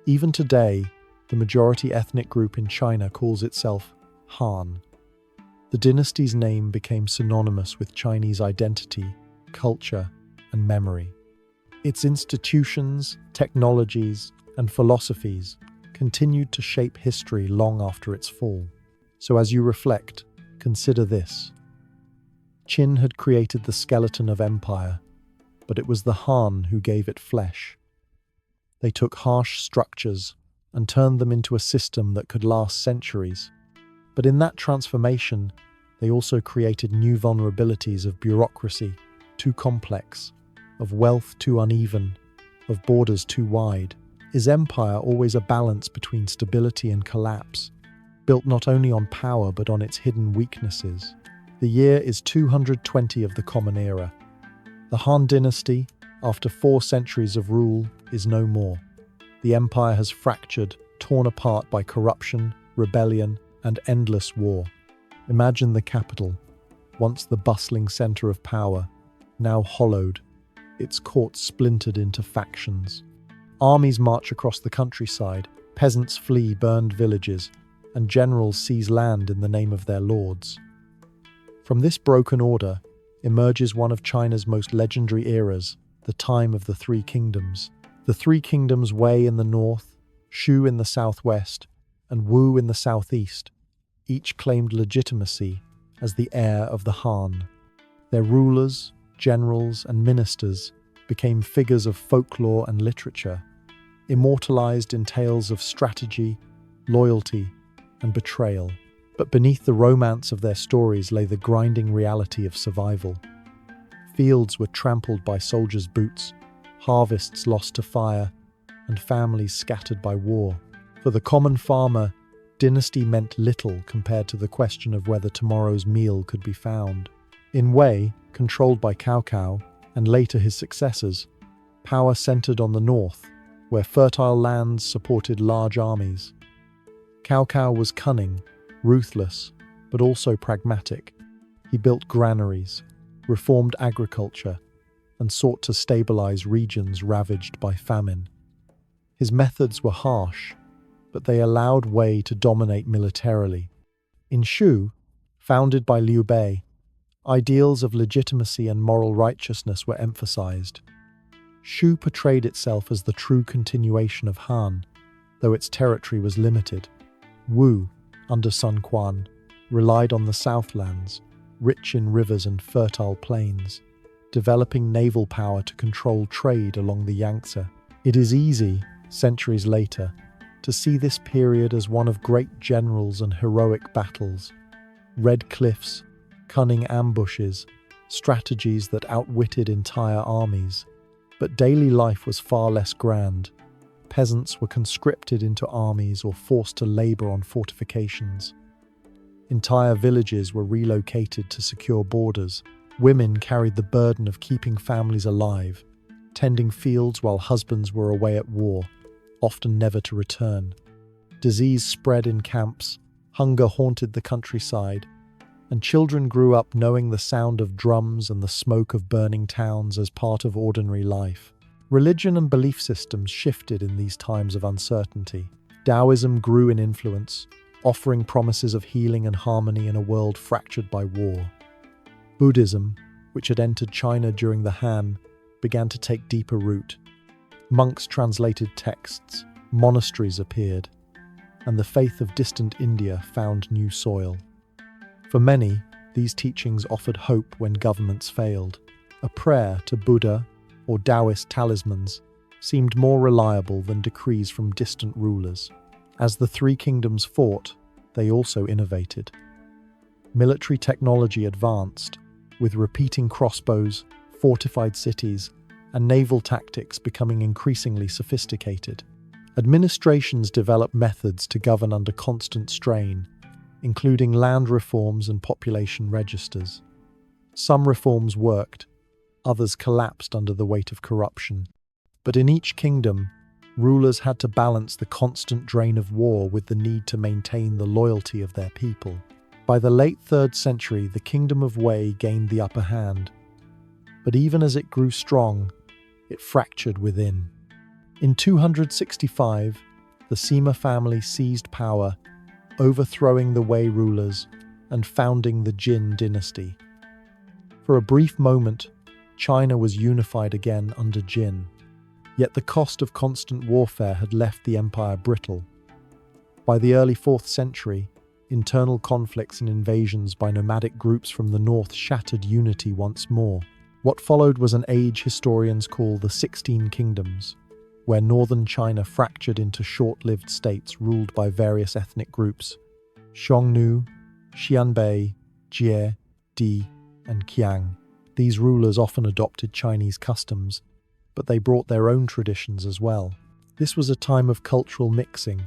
Even today, the majority ethnic group in China calls itself Han. The dynasty's name became synonymous with Chinese identity, culture, and memory. Its institutions, technologies, and philosophies continued to shape history long after its fall. So as you reflect, consider this. Qin had created the skeleton of empire, but it was the Han who gave it flesh. They took harsh structures and turned them into a system that could last centuries. But in that transformation, they also created new vulnerabilities of bureaucracy, too complex, of wealth too uneven, of borders too wide. Is empire always a balance between stability and collapse, built not only on power but on its hidden weaknesses? The year is 220 of the Common Era. The Han dynasty, after 4 centuries of rule, is no more. The empire has fractured, torn apart by corruption, rebellion, and endless war. Imagine the capital, once the bustling center of power, now hollowed, its courts splintered into factions. Armies march across the countryside, peasants flee burned villages, and generals seize land in the name of their lords. From this broken order emerges one of China's most legendary eras, the time of the Three Kingdoms. The Three Kingdoms Wei in the north, Shu in the southwest, and Wu in the southeast, each claimed legitimacy as the heir of the Han. Their rulers, generals, and ministers became figures of folklore and literature, immortalized in tales of strategy, loyalty, and betrayal. But beneath the romance of their stories lay the grinding reality of survival. Fields were trampled by soldiers' boots, harvests lost to fire, and families scattered by war. For the common farmer, dynasty meant little compared to the question of whether tomorrow's meal could be found. In Wei, controlled by Cao Cao, and later his successors, power centered on the north, where fertile lands supported large armies. Cao Cao was cunning, ruthless, but also pragmatic. He built granaries, reformed agriculture, and sought to stabilize regions ravaged by famine. His methods were harsh, but they allowed Wei to dominate militarily. In Shu, founded by Liu Bei, ideals of legitimacy and moral righteousness were emphasized. Shu portrayed itself as the true continuation of Han, though its territory was limited. Wu, under Sun Quan, relied on the Southlands, rich in rivers and fertile plains, developing naval power to control trade along the Yangtze. It is easy, centuries later, to see this period as one of great generals and heroic battles. Red cliffs, cunning ambushes, strategies that outwitted entire armies. But daily life was far less grand. Peasants were conscripted into armies or forced to labor on fortifications. Entire villages were relocated to secure borders. Women carried the burden of keeping families alive, tending fields while husbands were away at war, often never to return. Disease spread in camps, hunger haunted the countryside, and children grew up knowing the sound of drums and the smoke of burning towns as part of ordinary life. Religion and belief systems shifted in these times of uncertainty. Taoism grew in influence, offering promises of healing and harmony in a world fractured by war. Buddhism, which had entered China during the Han, began to take deeper root. Monks translated texts, monasteries appeared, and the faith of distant India found new soil. For many, these teachings offered hope when governments failed. A prayer to Buddha or Taoist talismans seemed more reliable than decrees from distant rulers. As the three kingdoms fought, they also innovated. Military technology advanced, with repeating crossbows, fortified cities, and naval tactics becoming increasingly sophisticated. Administrations developed methods to govern under constant strain, including land reforms and population registers. Some reforms worked, others collapsed under the weight of corruption. But in each kingdom, rulers had to balance the constant drain of war with the need to maintain the loyalty of their people. By the late 3rd century, the kingdom of Wei gained the upper hand. But even as it grew strong, it fractured within. In 265, the Sima family seized power, overthrowing the Wei rulers and founding the Jin dynasty. For a brief moment, China was unified again under Jin. Yet the cost of constant warfare had left the empire brittle. By the early 4th century, internal conflicts and invasions by nomadic groups from the north shattered unity once more. What followed was an age historians call the 16 Kingdoms, where northern China fractured into short-lived states ruled by various ethnic groups: Xiongnu, Xianbei, Jie, Di, and Qiang. These rulers often adopted Chinese customs, but they brought their own traditions as well. This was a time of cultural mixing,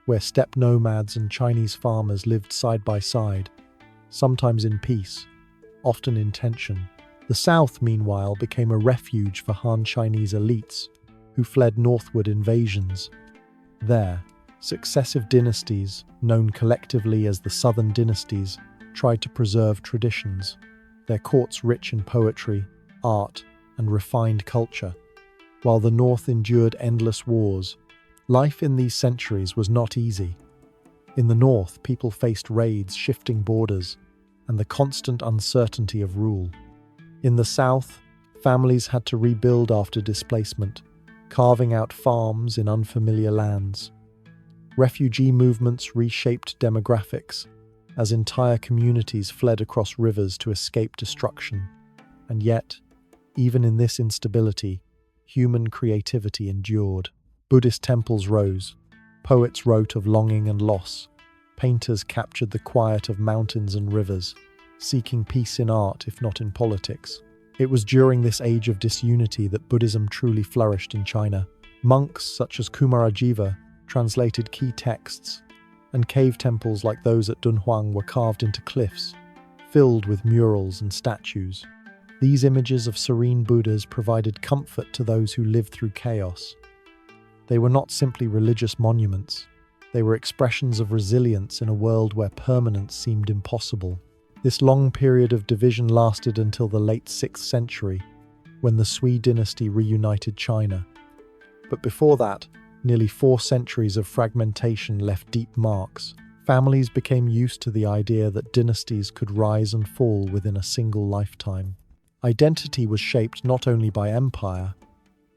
where steppe nomads and Chinese farmers lived side by side, sometimes in peace, often in tension. The south, meanwhile, became a refuge for Han Chinese elites, who fled northward invasions. There, successive dynasties, known collectively as the Southern Dynasties, tried to preserve traditions, their courts rich in poetry, art, and refined culture. While the north endured endless wars, life in these centuries was not easy. In the north, people faced raids, shifting borders, and the constant uncertainty of rule. In the south, families had to rebuild after displacement, carving out farms in unfamiliar lands. Refugee movements reshaped demographics, as entire communities fled across rivers to escape destruction. And yet, even in this instability, human creativity endured. Buddhist temples rose, poets wrote of longing and loss, painters captured the quiet of mountains and rivers, seeking peace in art if not in politics. It was during this age of disunity that Buddhism truly flourished in China. Monks such as Kumarajiva translated key texts, and cave temples like those at Dunhuang were carved into cliffs, filled with murals and statues. These images of serene Buddhas provided comfort to those who lived through chaos. They were not simply religious monuments, they were expressions of resilience in a world where permanence seemed impossible. This long period of division lasted until the late 6th century, when the Sui dynasty reunited China. But before that, nearly 4 centuries of fragmentation left deep marks. Families became used to the idea that dynasties could rise and fall within a single lifetime. Identity was shaped not only by empire,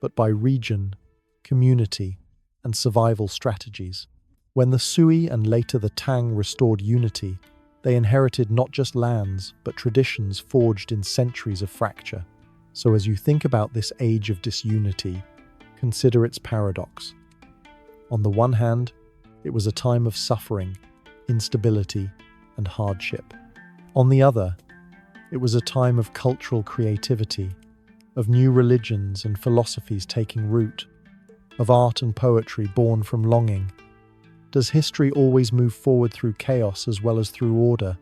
but by region, community, and survival strategies. When the Sui and later the Tang restored unity, they inherited not just lands, but traditions forged in centuries of fracture. So as you think about this age of disunity, consider its paradox. On the one hand, it was a time of suffering, instability, and hardship. On the other, it was a time of cultural creativity, of new religions and philosophies taking root, of art and poetry born from longing. Does history always move forward through chaos as well as through order?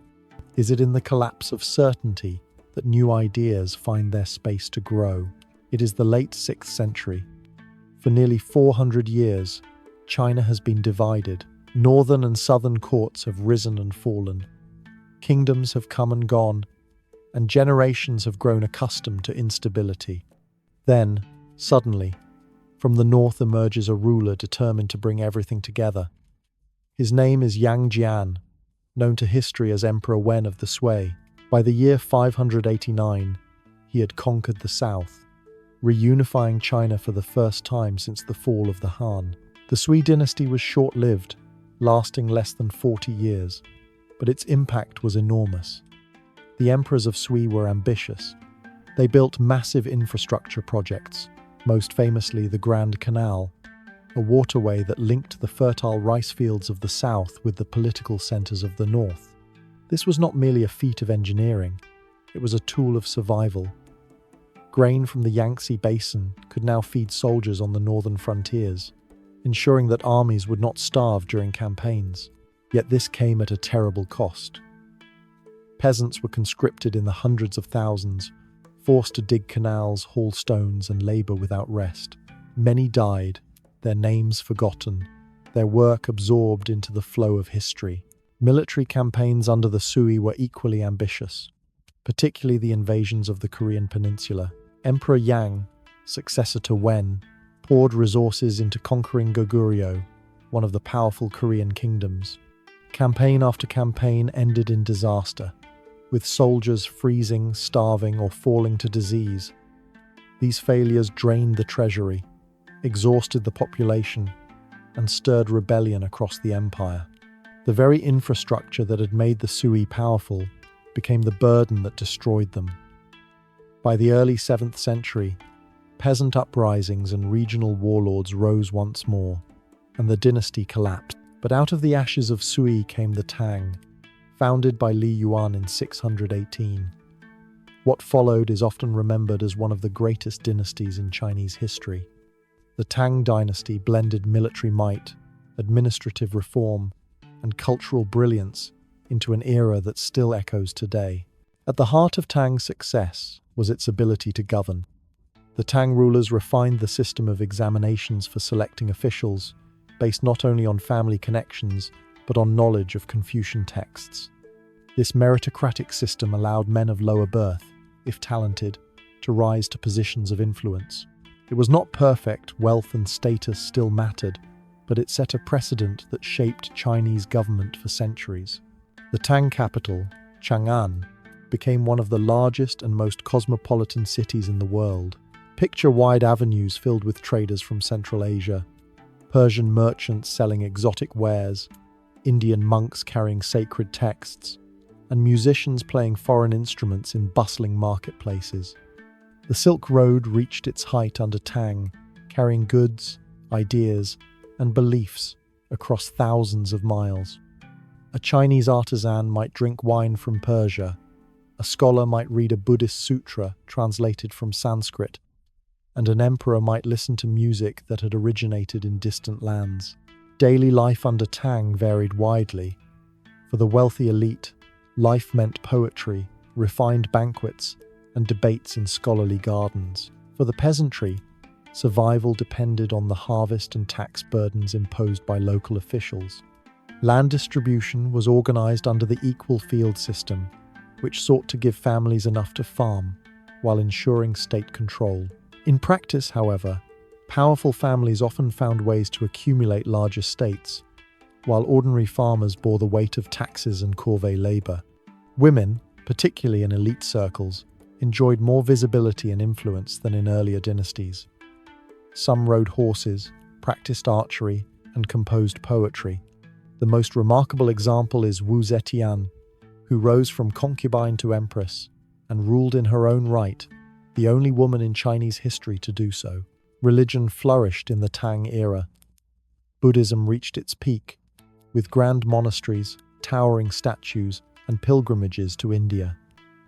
Is it in the collapse of certainty that new ideas find their space to grow? It is the late 6th century. For nearly 400 years, China has been divided. Northern and southern courts have risen and fallen. Kingdoms have come and gone, and generations have grown accustomed to instability. Then, suddenly, from the north emerges a ruler determined to bring everything together. His name is Yang Jian, known to history as Emperor Wen of the Sui. By the year 589, he had conquered the south, reunifying China for the first time since the fall of the Han. The Sui dynasty was short-lived, lasting less than 40 years, but its impact was enormous. The emperors of Sui were ambitious. They built massive infrastructure projects, most famously the Grand Canal, a waterway that linked the fertile rice fields of the south with the political centers of the north. This was not merely a feat of engineering, it was a tool of survival. Grain from the Yangtze Basin could now feed soldiers on the northern frontiers, ensuring that armies would not starve during campaigns. Yet this came at a terrible cost. Peasants were conscripted in the hundreds of thousands, forced to dig canals, haul stones, and labor without rest. Many died, their names forgotten, their work absorbed into the flow of history. Military campaigns under the Sui were equally ambitious, particularly the invasions of the Korean peninsula. Emperor Yang, successor to Wen, poured resources into conquering Goguryeo, one of the powerful Korean kingdoms. Campaign after campaign ended in disaster, with soldiers freezing, starving, or falling to disease. These failures drained the treasury, exhausted the population, and stirred rebellion across the empire. The very infrastructure that had made the Sui powerful became the burden that destroyed them. By the early 7th century, peasant uprisings and regional warlords rose once more, and the dynasty collapsed. But out of the ashes of Sui came the Tang, founded by Li Yuan in 618. What followed is often remembered as one of the greatest dynasties in Chinese history. The Tang dynasty blended military might, administrative reform, and cultural brilliance into an era that still echoes today. At the heart of Tang's success was its ability to govern. The Tang rulers refined the system of examinations for selecting officials, based not only on family connections, but on knowledge of Confucian texts. This meritocratic system allowed men of lower birth, if talented, to rise to positions of influence. It was not perfect, wealth and status still mattered, but it set a precedent that shaped Chinese government for centuries. The Tang capital, Chang'an, became one of the largest and most cosmopolitan cities in the world. Picture wide avenues filled with traders from Central Asia, Persian merchants selling exotic wares, Indian monks carrying sacred texts, and musicians playing foreign instruments in bustling marketplaces. The Silk Road reached its height under Tang, carrying goods, ideas, and beliefs across thousands of miles. A Chinese artisan might drink wine from Persia, A scholar might read a Buddhist sutra translated from Sanskrit, and an emperor might listen to music that had originated in distant lands. Daily life under Tang varied widely. For the wealthy elite, life meant poetry, refined banquets, and debates in scholarly gardens. For the peasantry, survival depended on the harvest and tax burdens imposed by local officials. Land distribution was organized under the equal field system, which sought to give families enough to farm while ensuring state control. In practice, however, powerful families often found ways to accumulate large estates, while ordinary farmers bore the weight of taxes and corvée labor. Women, particularly in elite circles, enjoyed more visibility and influence than in earlier dynasties. Some rode horses, practiced archery, and composed poetry. The most remarkable example is Wu Zetian, who rose from concubine to empress and ruled in her own right, the only woman in Chinese history to do so. Religion flourished in the Tang era. Buddhism reached its peak, with grand monasteries, towering statues, and pilgrimages to India.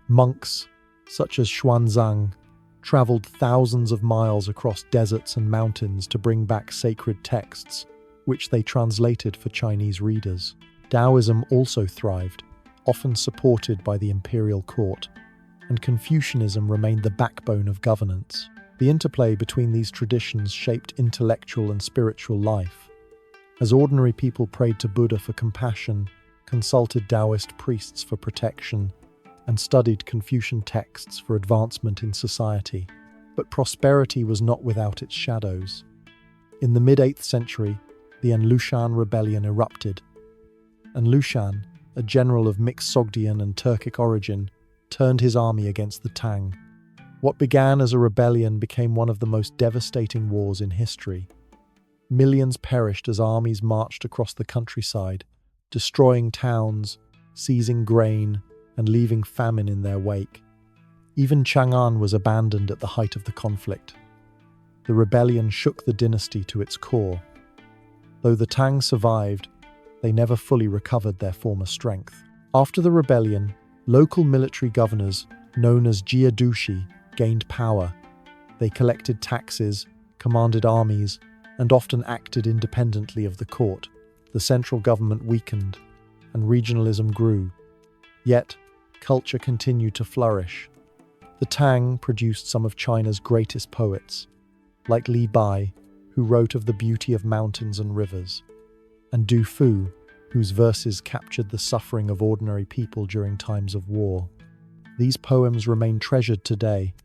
Monks, such as Xuanzang, traveled thousands of miles across deserts and mountains to bring back sacred texts, which they translated for Chinese readers. Taoism also thrived, often supported by the imperial court, and Confucianism remained the backbone of governance. The interplay between these traditions shaped intellectual and spiritual life. As ordinary people prayed to Buddha for compassion, consulted Taoist priests for protection, and studied Confucian texts for advancement in society. But prosperity was not without its shadows. In the mid-8th century, the Anlushan rebellion erupted. Anlushan, a general of mixed Sogdian and Turkic origin, turned his army against the Tang. What began as a rebellion became one of the most devastating wars in history. Millions perished as armies marched across the countryside, destroying towns, seizing grain, and leaving famine in their wake. Even Chang'an was abandoned at the height of the conflict. The rebellion shook the dynasty to its core. Though the Tang survived, they never fully recovered their former strength. After the rebellion, local military governors, known as Jia gained power. They collected taxes, commanded armies, and often acted independently of the court. The central government weakened, and regionalism grew. Yet, culture continued to flourish. The Tang produced some of China's greatest poets, like Li Bai, who wrote of the beauty of mountains and rivers, and Du Fu, whose verses captured the suffering of ordinary people during times of war. These poems remain treasured today,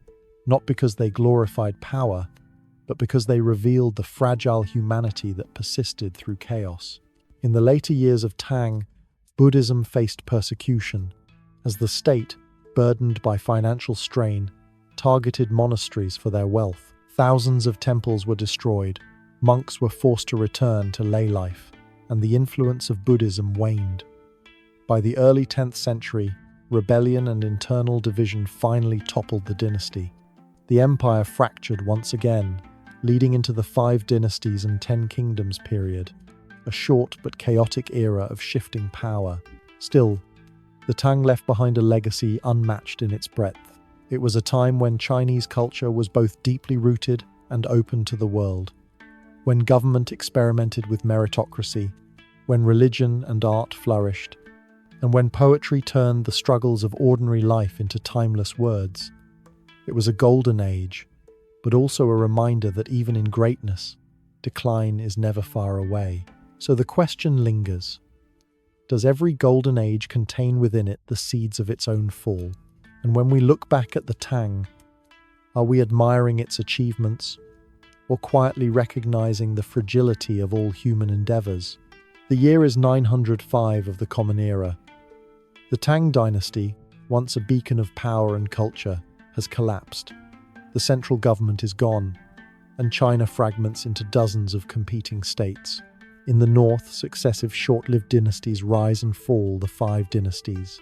not because they glorified power, but because they revealed the fragile humanity that persisted through chaos. In the later years of Tang, Buddhism faced persecution, as the state, burdened by financial strain, targeted monasteries for their wealth. Thousands of temples were destroyed, monks were forced to return to lay life, and the influence of Buddhism waned. By the early 10th century, rebellion and internal division finally toppled the dynasty. The empire fractured once again, leading into the 5 dynasties and 10 kingdoms period, a short but chaotic era of shifting power. Still, the Tang left behind a legacy unmatched in its breadth. It was a time when Chinese culture was both deeply rooted and open to the world, when government experimented with meritocracy, when religion and art flourished, and when poetry turned the struggles of ordinary life into timeless words. It was a golden age, but also a reminder that even in greatness, decline is never far away. So the question lingers: does every golden age contain within it the seeds of its own fall? And when we look back at the Tang, are we admiring its achievements, or quietly recognizing the fragility of all human endeavors? The year is 905 of the Common Era. The Tang dynasty, once a beacon of power and culture, has collapsed. The central government is gone, and China fragments into dozens of competing states. In the north, successive short-lived dynasties rise and fall, the 5 dynasties.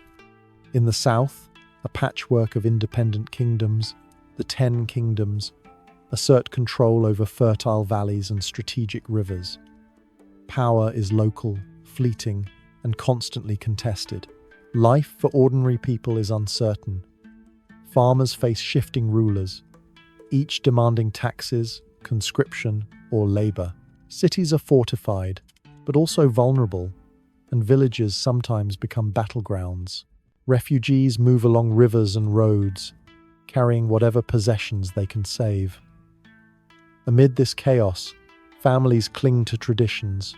In the south, a patchwork of independent kingdoms, the 10 kingdoms, assert control over fertile valleys and strategic rivers. Power is local, fleeting, and constantly contested. Life for ordinary people is uncertain. Farmers face shifting rulers, each demanding taxes, conscription, or labor. Cities are fortified, but also vulnerable, and villages sometimes become battlegrounds. Refugees move along rivers and roads, carrying whatever possessions they can save. Amid this chaos, families cling to traditions,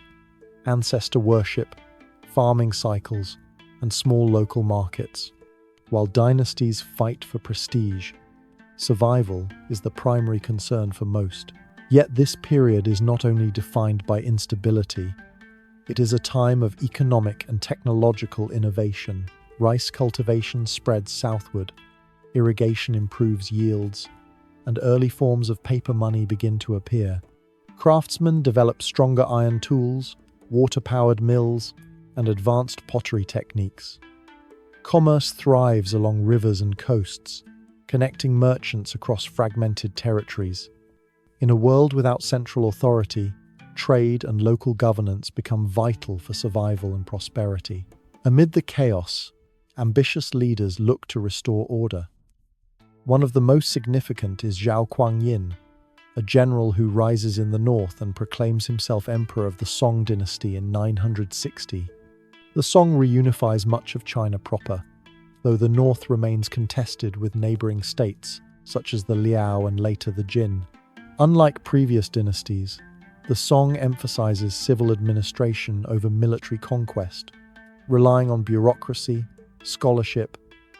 ancestor worship, farming cycles, and small local markets. While dynasties fight for prestige, survival is the primary concern for most. Yet this period is not only defined by instability, it is a time of economic and technological innovation. Rice cultivation spreads southward, irrigation improves yields, and early forms of paper money begin to appear. Craftsmen develop stronger iron tools, water-powered mills, and advanced pottery techniques. Commerce thrives along rivers and coasts, connecting merchants across fragmented territories. In a world without central authority, trade and local governance become vital for survival and prosperity. Amid the chaos, ambitious leaders look to restore order. One of the most significant is Zhao Guangyin, a general who rises in the north and proclaims himself emperor of the Song dynasty in 960. The Song reunifies much of China proper, though the north remains contested with neighboring states, such as the Liao and later the Jin. Unlike previous dynasties, the Song emphasizes civil administration over military conquest, relying on bureaucracy, scholarship,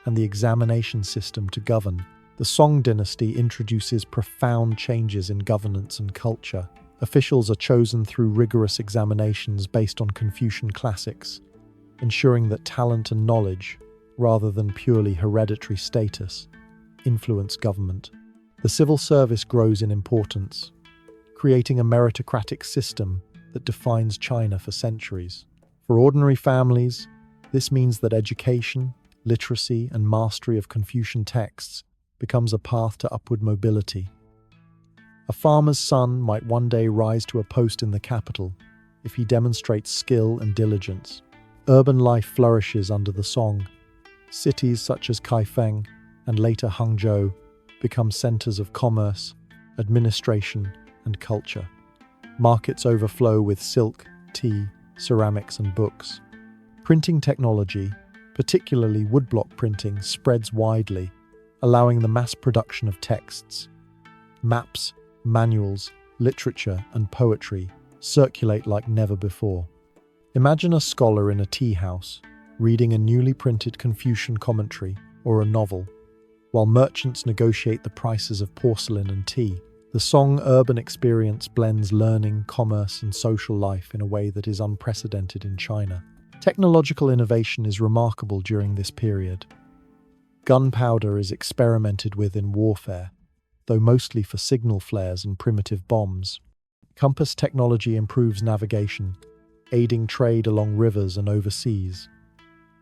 and the examination system to govern. The Song dynasty introduces profound changes in governance and culture. Officials are chosen through rigorous examinations based on Confucian classics, ensuring that talent and knowledge, rather than purely hereditary status, influence government. The civil service grows in importance, creating a meritocratic system that defines China for centuries. For ordinary families, this means that education, literacy, and mastery of Confucian texts becomes a path to upward mobility. A farmer's son might one day rise to a post in the capital if he demonstrates skill and diligence. Urban life flourishes under the Song. Cities such as Kaifeng and later Hangzhou become centers of commerce, administration, and culture. Markets overflow with silk, tea, ceramics, and books. Printing technology, particularly woodblock printing, spreads widely, allowing the mass production of texts. Maps, manuals, literature, and poetry circulate like never before. Imagine a scholar in a tea house, reading a newly printed Confucian commentary or a novel, while merchants negotiate the prices of porcelain and tea. The Song urban experience blends learning, commerce, and social life in a way that is unprecedented in China. Technological innovation is remarkable during this period. Gunpowder is experimented with in warfare, though mostly for signal flares and primitive bombs. Compass technology improves navigation, aiding trade along rivers and overseas.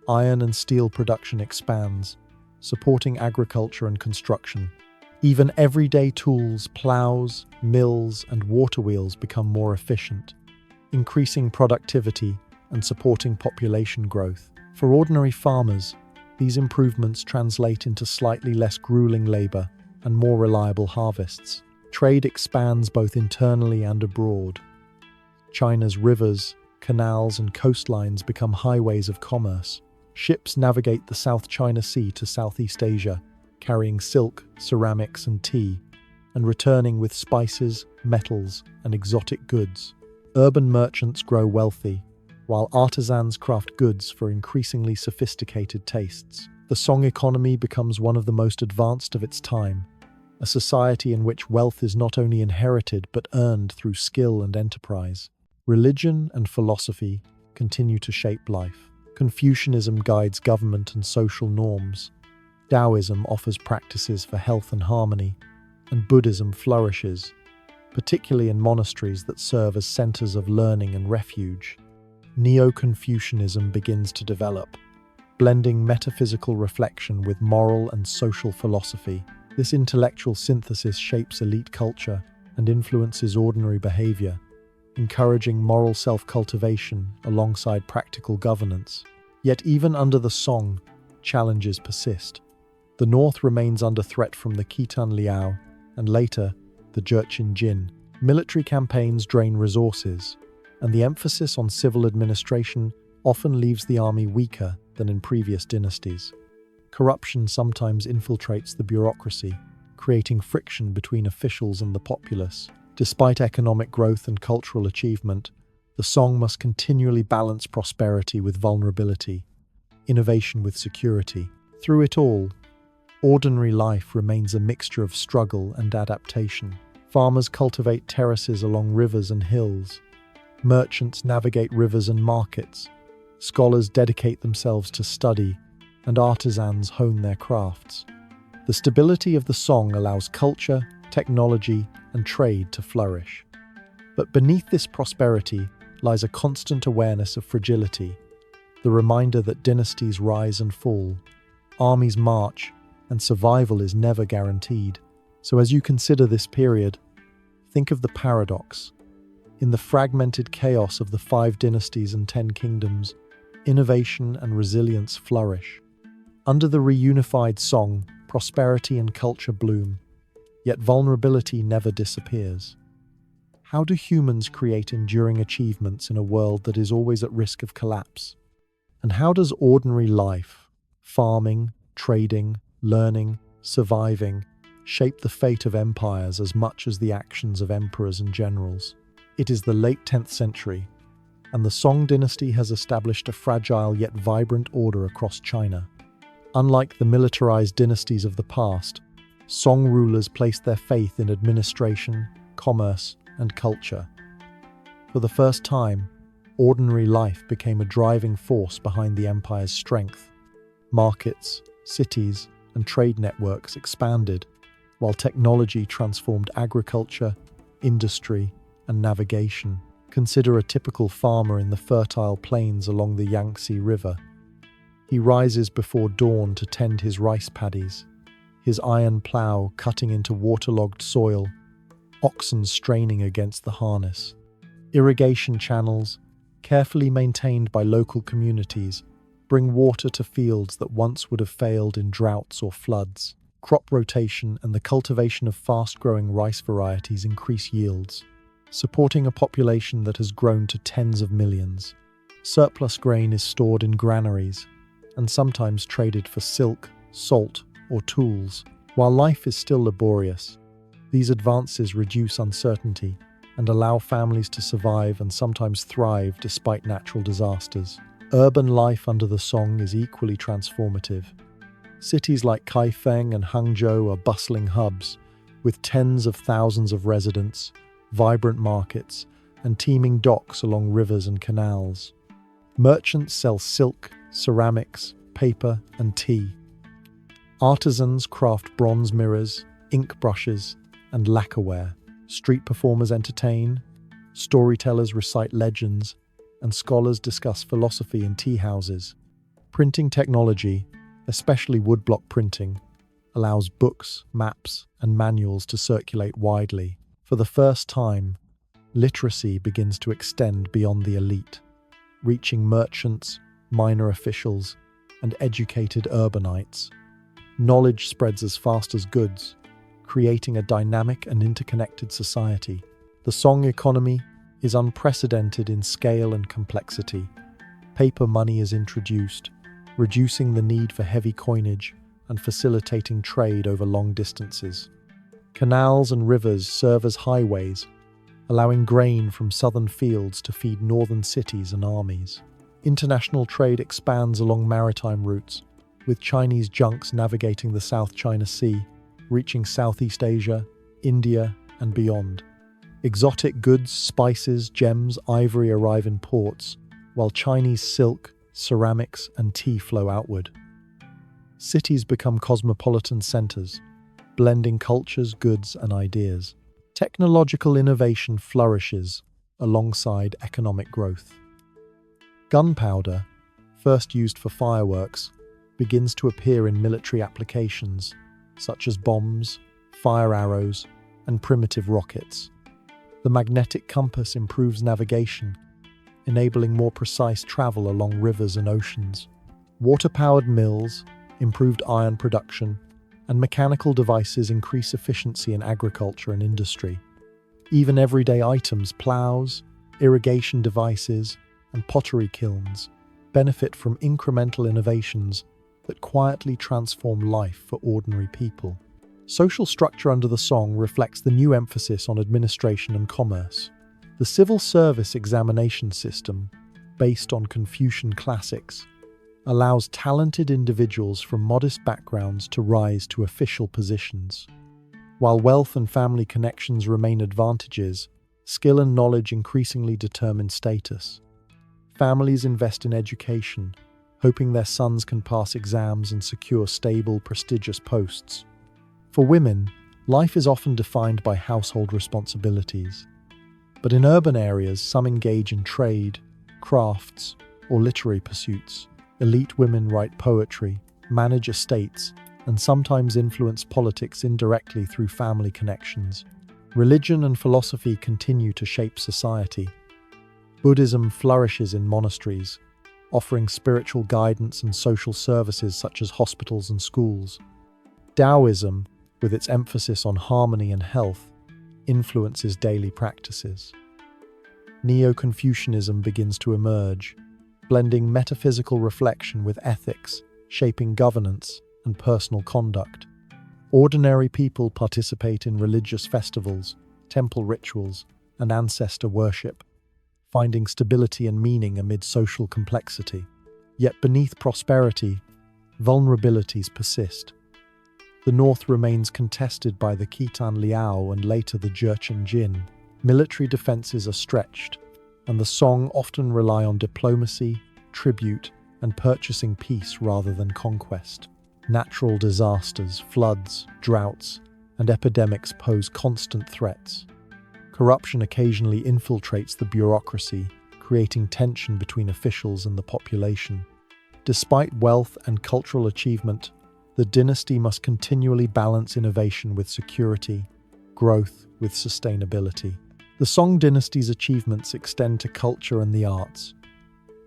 Iron and steel production expands, supporting agriculture and construction. Even everyday tools, plows, mills, and water wheels become more efficient, increasing productivity and supporting population growth. For ordinary farmers, these improvements translate into slightly less grueling labor and more reliable harvests. Trade expands both internally and abroad. China's rivers, canals, and coastlines become highways of commerce. Ships navigate the South China Sea to Southeast Asia, carrying silk, ceramics, and tea, and returning with spices, metals, and exotic goods. Urban merchants grow wealthy, while artisans craft goods for increasingly sophisticated tastes. The Song economy becomes one of the most advanced of its time, a society in which wealth is not only inherited but earned through skill and enterprise. Religion and philosophy continue to shape life. Confucianism guides government and social norms. Taoism offers practices for health and harmony, and Buddhism flourishes, particularly in monasteries that serve as centers of learning and refuge. Neo-Confucianism begins to develop, blending metaphysical reflection with moral and social philosophy. This intellectual synthesis shapes elite culture and influences ordinary behavior, encouraging moral self-cultivation alongside practical governance. Yet even under the Song, challenges persist. The north remains under threat from the Khitan Liao and later the Jurchen Jin. Military campaigns drain resources, and the emphasis on civil administration often leaves the army weaker than in previous dynasties. Corruption sometimes infiltrates the bureaucracy, creating friction between officials and the populace. Despite economic growth and cultural achievement, the Song must continually balance prosperity with vulnerability, innovation with security. Through it all, ordinary life remains a mixture of struggle and adaptation. Farmers cultivate terraces along rivers and hills. Merchants navigate rivers and markets. Scholars dedicate themselves to study, and artisans hone their crafts. The stability of the Song allows culture, technology, and trade to flourish. But beneath this prosperity lies a constant awareness of fragility, the reminder that dynasties rise and fall, armies march, and survival is never guaranteed. So as you consider this period, think of the paradox. In the fragmented chaos of the 5 dynasties and 10 kingdoms, innovation and resilience flourish. Under the reunified Song, prosperity and culture bloom, yet vulnerability never disappears. How do humans create enduring achievements in a world that is always at risk of collapse? And how does ordinary life, farming, trading, learning, surviving, shape the fate of empires as much as the actions of emperors and generals? It is the late 10th century, and the Song dynasty has established a fragile yet vibrant order across China. Unlike the militarized dynasties of the past, Song rulers placed their faith in administration, commerce, and culture. For the first time, ordinary life became a driving force behind the empire's strength. Markets, cities, and trade networks expanded, while technology transformed agriculture, industry, and navigation. Consider a typical farmer in the fertile plains along the Yangtze River. He rises before dawn to tend his rice paddies, his iron plough cutting into waterlogged soil, oxen straining against the harness. Irrigation channels, carefully maintained by local communities, bring water to fields that once would have failed in droughts or floods. Crop rotation and the cultivation of fast-growing rice varieties increase yields, supporting a population that has grown to tens of millions. Surplus grain is stored in granaries and sometimes traded for silk, salt, or tools. While life is still laborious, these advances reduce uncertainty and allow families to survive and sometimes thrive despite natural disasters. Urban life under the Song is equally transformative. Cities like Kaifeng and Hangzhou are bustling hubs, with tens of thousands of residents, vibrant markets, and teeming docks along rivers and canals. Merchants sell silk, ceramics, paper, and tea. Artisans craft bronze mirrors, ink brushes, and lacquerware. Street performers entertain, storytellers recite legends, and scholars discuss philosophy in tea houses. Printing technology, especially woodblock printing, allows books, maps, and manuals to circulate widely. For the first time, literacy begins to extend beyond the elite, reaching merchants, minor officials, and educated urbanites. Knowledge spreads as fast as goods, creating a dynamic and interconnected society. The Song economy is unprecedented in scale and complexity. Paper money is introduced, reducing the need for heavy coinage and facilitating trade over long distances. Canals and rivers serve as highways, allowing grain from southern fields to feed northern cities and armies. International trade expands along maritime routes, with Chinese junks navigating the South China Sea, reaching Southeast Asia, India, and beyond. Exotic goods, spices, gems, ivory arrive in ports, while Chinese silk, ceramics, and tea flow outward. Cities become cosmopolitan centers, blending cultures, goods, and ideas. Technological innovation flourishes alongside economic growth. Gunpowder, first used for fireworks, begins to appear in military applications, such as bombs, fire arrows, and primitive rockets. The magnetic compass improves navigation, enabling more precise travel along rivers and oceans. Water-powered mills, improved iron production, and mechanical devices increase efficiency in agriculture and industry. Even everyday items, plows, irrigation devices, and pottery kilns benefit from incremental innovations that quietly transform life for ordinary people. Social structure under the song reflects the new emphasis on administration and commerce. The civil service examination system, based on Confucian classics, allows talented individuals from modest backgrounds to rise to official positions. While wealth and family connections remain advantages, skill and knowledge increasingly determine status. Families invest in education, hoping their sons can pass exams and secure stable, prestigious posts. For women, life is often defined by household responsibilities. But in urban areas, some engage in trade, crafts, or literary pursuits. Elite women write poetry, manage estates, and sometimes influence politics indirectly through family connections. Religion and philosophy continue to shape society. Buddhism flourishes in monasteries, offering spiritual guidance and social services such as hospitals and schools. Taoism, with its emphasis on harmony and health, influences daily practices. Neo-Confucianism begins to emerge, blending metaphysical reflection with ethics, shaping governance and personal conduct. Ordinary people participate in religious festivals, temple rituals, and ancestor worship, finding stability and meaning amid social complexity. Yet beneath prosperity, vulnerabilities persist. The north remains contested by the Khitan Liao and later the Jurchen Jin. Military defenses are stretched, and the Song often rely on diplomacy, tribute, and purchasing peace rather than conquest. Natural disasters, floods, droughts, and epidemics pose constant threats. Corruption occasionally infiltrates the bureaucracy, creating tension between officials and the population. Despite wealth and cultural achievement, the dynasty must continually balance innovation with security, growth with sustainability. The Song dynasty's achievements extend to culture and the arts.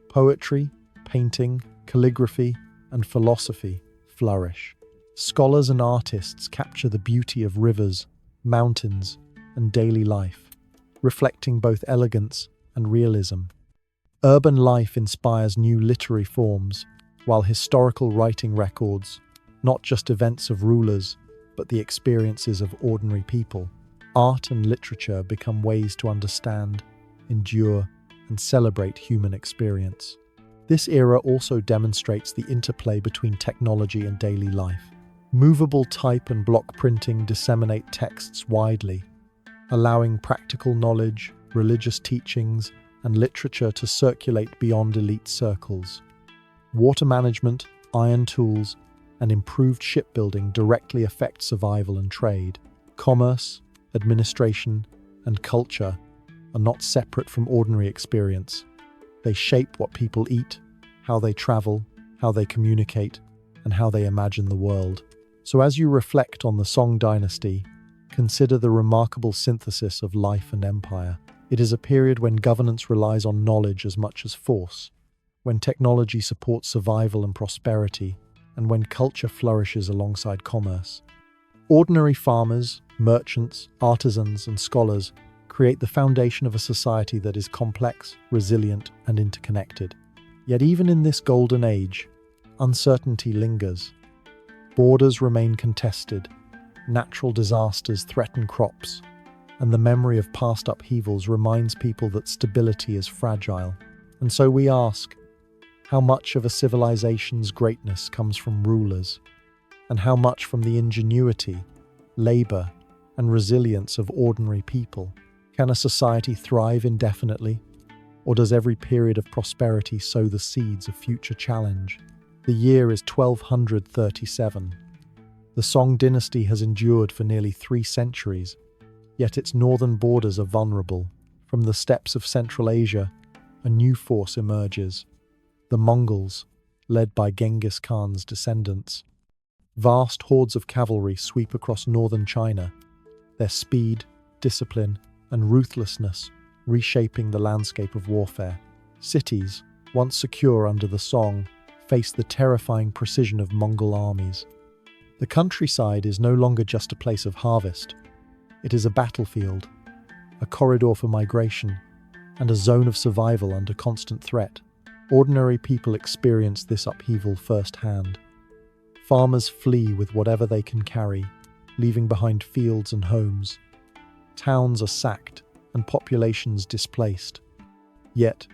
Poetry, painting, calligraphy, and philosophy flourish. Scholars and artists capture the beauty of rivers, mountains, and daily life, reflecting both elegance and realism. Urban life inspires new literary forms, while historical writing records, not just events of rulers, but the experiences of ordinary people. Art and literature become ways to understand, endure, and celebrate human experience. This era also demonstrates the interplay between technology and daily life. Movable type and block printing disseminate texts widely, allowing practical knowledge, religious teachings, and literature to circulate beyond elite circles. Water management, iron tools, and improved shipbuilding directly affect survival and trade. Commerce, administration, and culture are not separate from ordinary experience. They shape what people eat, how they travel, how they communicate, and how they imagine the world. So as you reflect on the Song dynasty, consider the remarkable synthesis of life and empire. It is a period when governance relies on knowledge as much as force, when technology supports survival and prosperity, and when culture flourishes alongside commerce. Ordinary farmers, merchants, artisans, and scholars create the foundation of a society that is complex, resilient, and interconnected. Yet even in this golden age, uncertainty lingers. Borders remain contested, natural disasters threaten crops, and the memory of past upheavals reminds people that stability is fragile. And so we ask, how much of a civilization's greatness comes from rulers, and how much from the ingenuity, labor, and resilience of ordinary people? Can a society thrive indefinitely, or does every period of prosperity sow the seeds of future challenge? The year is 1237. The Song dynasty has endured for nearly 3 centuries, yet its northern borders are vulnerable. From the steppes of Central Asia, a new force emerges: the Mongols, led by Genghis Khan's descendants. Vast hordes of cavalry sweep across northern China, their speed, discipline, and ruthlessness reshaping the landscape of warfare. Cities, once secure under the Song, face the terrifying precision of Mongol armies. The countryside is no longer just a place of harvest. It is a battlefield, a corridor for migration, and a zone of survival under constant threat. Ordinary people experience this upheaval firsthand. Farmers flee with whatever they can carry, leaving behind fields and homes. Towns are sacked and populations displaced. Yet,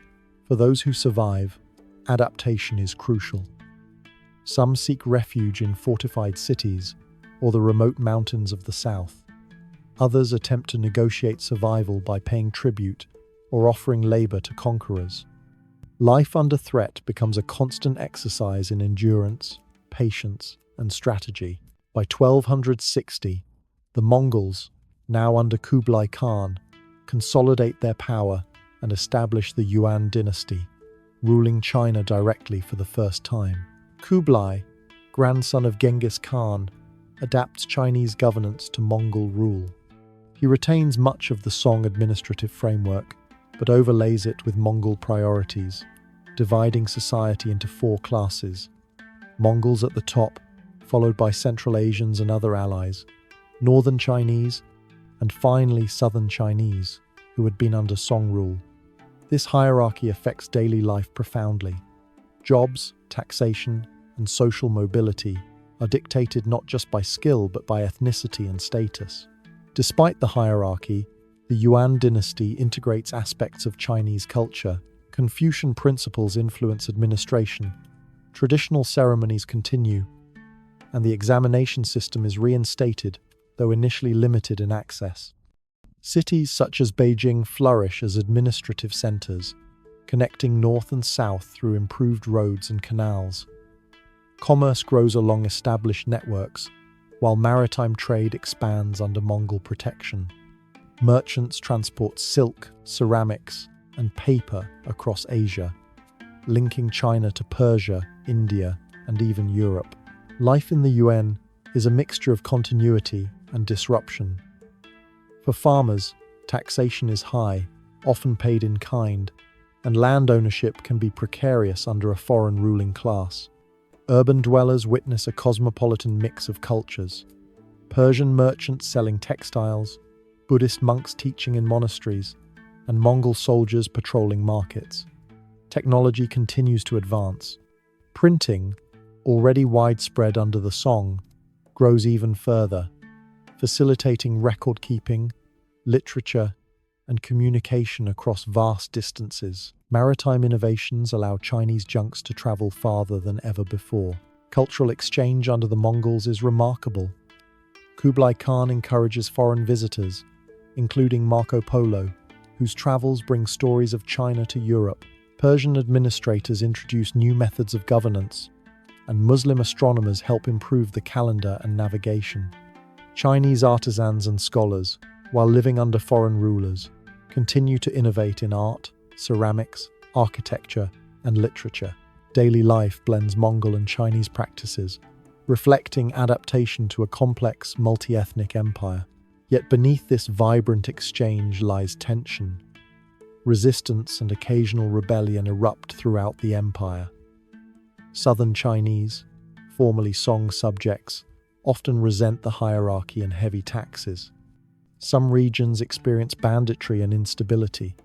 for those who survive, adaptation is crucial. Some seek refuge in fortified cities or the remote mountains of the south. Others attempt to negotiate survival by paying tribute or offering labor to conquerors. Life under threat becomes a constant exercise in endurance, patience, and strategy. By 1260, the Mongols, now under Kublai Khan, consolidate their power and establish the Yuan dynasty, ruling China directly for the first time. Kublai, grandson of Genghis Khan, adapts Chinese governance to Mongol rule. He retains much of the Song administrative framework, but overlays it with Mongol priorities, dividing society into 4 classes. Mongols at the top, followed by Central Asians and other allies, Northern Chinese, and finally Southern Chinese, who had been under Song rule. This hierarchy affects daily life profoundly. Jobs, taxation, and social mobility are dictated not just by skill but by ethnicity and status. Despite the hierarchy, the Yuan dynasty integrates aspects of Chinese culture. Confucian principles influence administration. Traditional ceremonies continue, and the examination system is reinstated, though initially limited in access. Cities such as Beijing flourish as administrative centers, connecting north and south through improved roads and canals. Commerce grows along established networks, while maritime trade expands under Mongol protection. Merchants transport silk, ceramics, and paper across Asia, linking China to Persia, India, and even Europe. Life in the Yuan is a mixture of continuity and disruption. For farmers, taxation is high, often paid in kind, and land ownership can be precarious under a foreign ruling class. Urban dwellers witness a cosmopolitan mix of cultures. Persian merchants selling textiles, Buddhist monks teaching in monasteries, and Mongol soldiers patrolling markets. Technology continues to advance. Printing, already widespread under the Song, grows even further, facilitating record-keeping, literature, and communication across vast distances. Maritime innovations allow Chinese junks to travel farther than ever before. Cultural exchange under the Mongols is remarkable. Kublai Khan encourages foreign visitors, including Marco Polo, whose travels bring stories of China to Europe. Persian administrators introduce new methods of governance, and Muslim astronomers help improve the calendar and navigation. Chinese artisans and scholars, while living under foreign rulers, continue to innovate in art, ceramics, architecture, and literature. Daily life blends Mongol and Chinese practices, reflecting adaptation to a complex, multi-ethnic empire. Yet beneath this vibrant exchange lies tension. Resistance and occasional rebellion erupt throughout the empire. Southern Chinese, formerly Song subjects, often resent the hierarchy and heavy taxes. Some regions experience banditry and instability,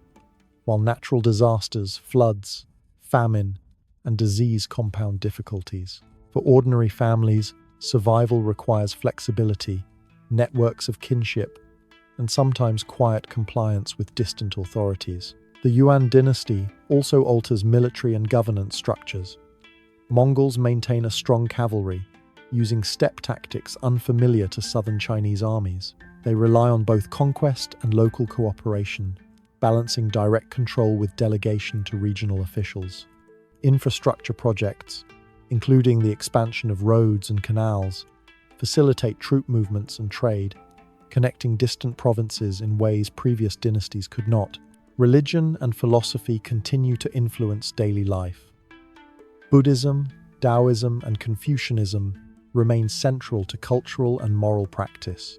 while natural disasters, floods, famine, and disease compound difficulties. For ordinary families, survival requires flexibility, networks of kinship, and sometimes quiet compliance with distant authorities. The Yuan dynasty also alters military and governance structures. Mongols maintain a strong cavalry, using steppe tactics unfamiliar to southern Chinese armies. They rely on both conquest and local cooperation, balancing direct control with delegation to regional officials. Infrastructure projects, including the expansion of roads and canals, facilitate troop movements and trade, connecting distant provinces in ways previous dynasties could not. Religion and philosophy continue to influence daily life. Buddhism, Taoism, and Confucianism remain central to cultural and moral practice.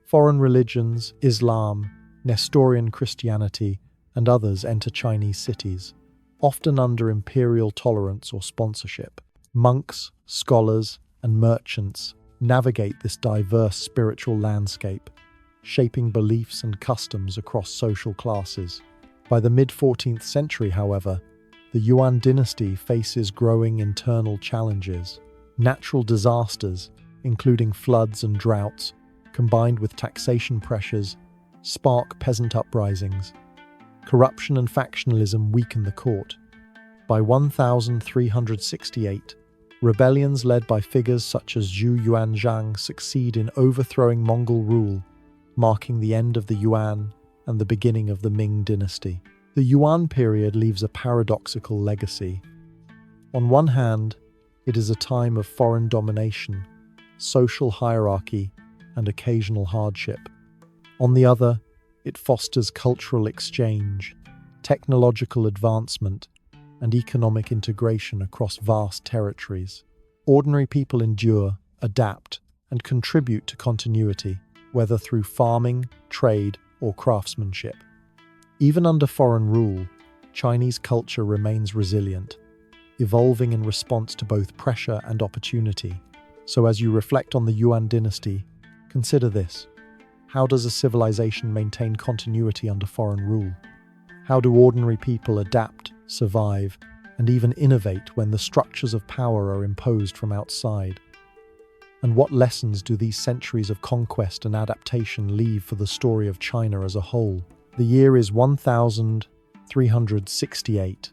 Foreign religions, Islam, Nestorian Christianity, and others enter Chinese cities, often under imperial tolerance or sponsorship. Monks, scholars, and merchants navigate this diverse spiritual landscape, shaping beliefs and customs across social classes. By the mid-14th century, however, the Yuan dynasty faces growing internal challenges. Natural disasters, including floods and droughts, combined with taxation pressures, spark peasant uprisings. Corruption and factionalism weaken the court. By 1368, rebellions led by figures such as Xia and Shang succeed in overthrowing Mongol rule, marking the end of the Yuan and the beginning of the Ming dynasty. The Yuan period leaves a paradoxical legacy. On one hand, it is a time of foreign domination, social hierarchy, and occasional hardship. On the other, it fosters cultural exchange, technological advancement, and economic integration across vast territories. Ordinary people endure, adapt, and contribute to continuity, whether through farming, trade, or craftsmanship. Even under foreign rule, Chinese culture remains resilient, evolving in response to both pressure and opportunity. So as you reflect on the Yuan dynasty, consider this. How does a civilization maintain continuity under foreign rule? How do ordinary people adapt, survive, and even innovate when the structures of power are imposed from outside? And what lessons do these centuries of conquest and adaptation leave for the story of China as a whole? The year is 1368.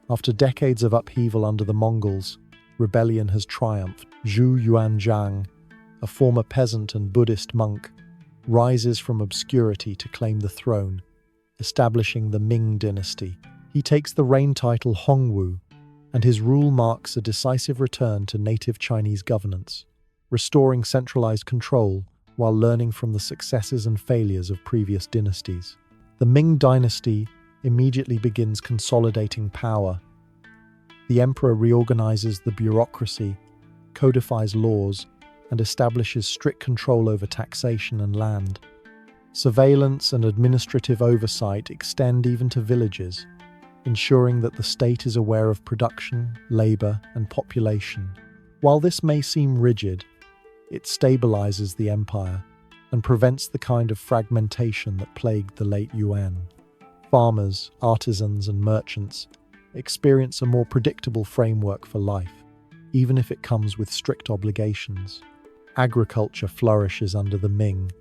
After decades of upheaval under the Mongols, rebellion has triumphed. Zhu Yuanzhang, a former peasant and Buddhist monk, rises from obscurity to claim the throne, establishing the Ming dynasty. He takes the reign title Hongwu, and his rule marks a decisive return to native Chinese governance, restoring centralized control while learning from the successes and failures of previous dynasties. The Ming dynasty immediately begins consolidating power. The emperor reorganizes the bureaucracy, codifies laws, and establishes strict control over taxation and land. Surveillance and administrative oversight extend even to villages, ensuring that the state is aware of production, labor, and population. While this may seem rigid, it stabilizes the empire and prevents the kind of fragmentation that plagued the late Yuan. Farmers, artisans, and merchants experience a more predictable framework for life, even if it comes with strict obligations. Agriculture flourishes under the Ming.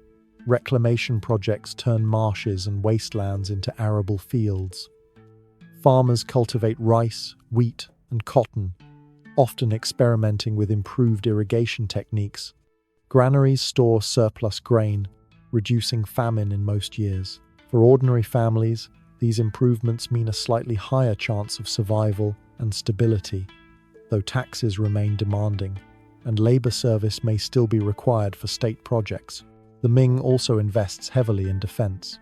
Reclamation projects turn marshes and wastelands into arable fields. Farmers cultivate rice, wheat, and cotton, often experimenting with improved irrigation techniques. Granaries store surplus grain, reducing famine in most years. For ordinary families, these improvements mean a slightly higher chance of survival and stability, though taxes remain demanding, and labor service may still be required for state projects. The Ming also invests heavily in defense.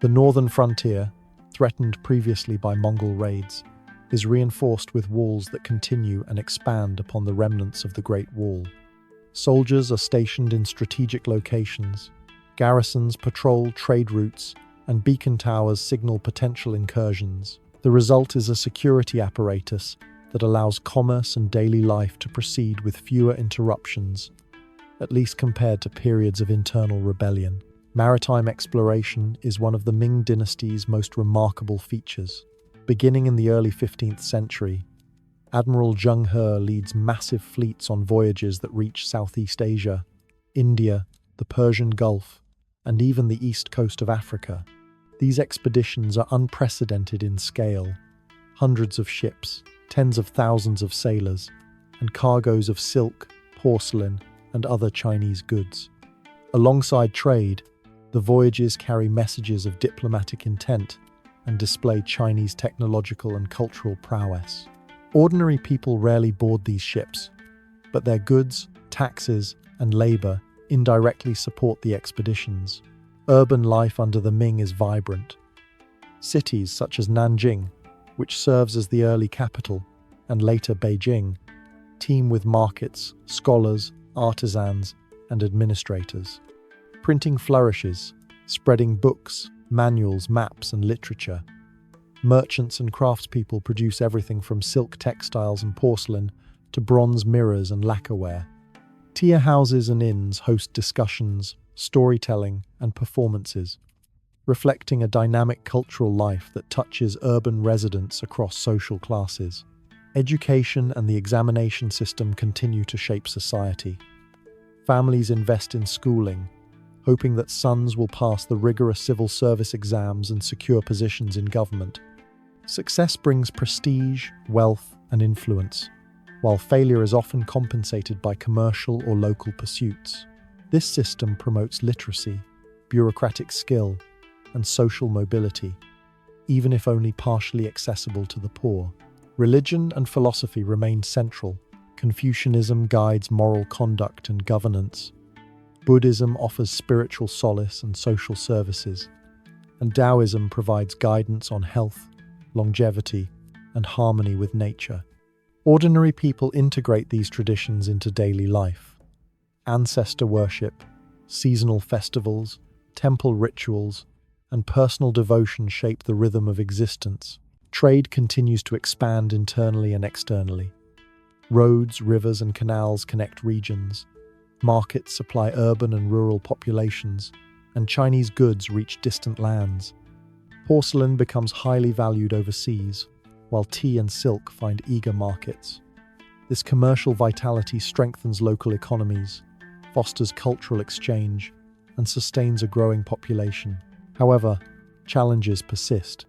The northern frontier, threatened previously by Mongol raids, is reinforced with walls that continue and expand upon the remnants of the Great Wall. Soldiers are stationed in strategic locations. Garrisons patrol trade routes, and beacon towers signal potential incursions. The result is a security apparatus that allows commerce and daily life to proceed with fewer interruptions, at least compared to periods of internal rebellion. Maritime exploration is one of the Ming dynasty's most remarkable features. Beginning in the early 15th century, Admiral Zheng He leads massive fleets on voyages that reach Southeast Asia, India, the Persian Gulf, and even the east coast of Africa. These expeditions are unprecedented in scale. Hundreds of ships, tens of thousands of sailors, and cargoes of silk, porcelain, and other Chinese goods. Alongside trade, the voyages carry messages of diplomatic intent and display Chinese technological and cultural prowess. Ordinary people rarely board these ships, but their goods, taxes, and labor indirectly support the expeditions. Urban life under the Ming is vibrant. Cities such as Nanjing, which serves as the early capital, and later Beijing, teem with markets, scholars, artisans, and administrators. Printing flourishes, spreading books, manuals, maps, and literature. Merchants and craftspeople produce everything from silk textiles and porcelain to bronze mirrors and lacquerware. Tea houses and inns host discussions, storytelling, and performances, reflecting a dynamic cultural life that touches urban residents across social classes. Education and the examination system continue to shape society. Families invest in schooling, hoping that sons will pass the rigorous civil service exams and secure positions in government. Success brings prestige, wealth, and influence, while failure is often compensated by commercial or local pursuits. This system promotes literacy, bureaucratic skill, and social mobility, even if only partially accessible to the poor. Religion and philosophy remain central. Confucianism guides moral conduct and governance. Buddhism offers spiritual solace and social services. And Taoism provides guidance on health, longevity, and harmony with nature. Ordinary people integrate these traditions into daily life. Ancestor worship, seasonal festivals, temple rituals, and personal devotion shape the rhythm of existence. Trade continues to expand internally and externally. Roads, rivers, and canals connect regions. Markets supply urban and rural populations, and Chinese goods reach distant lands. Porcelain becomes highly valued overseas, while tea and silk find eager markets. This commercial vitality strengthens local economies, fosters cultural exchange, and sustains a growing population. However, challenges persist.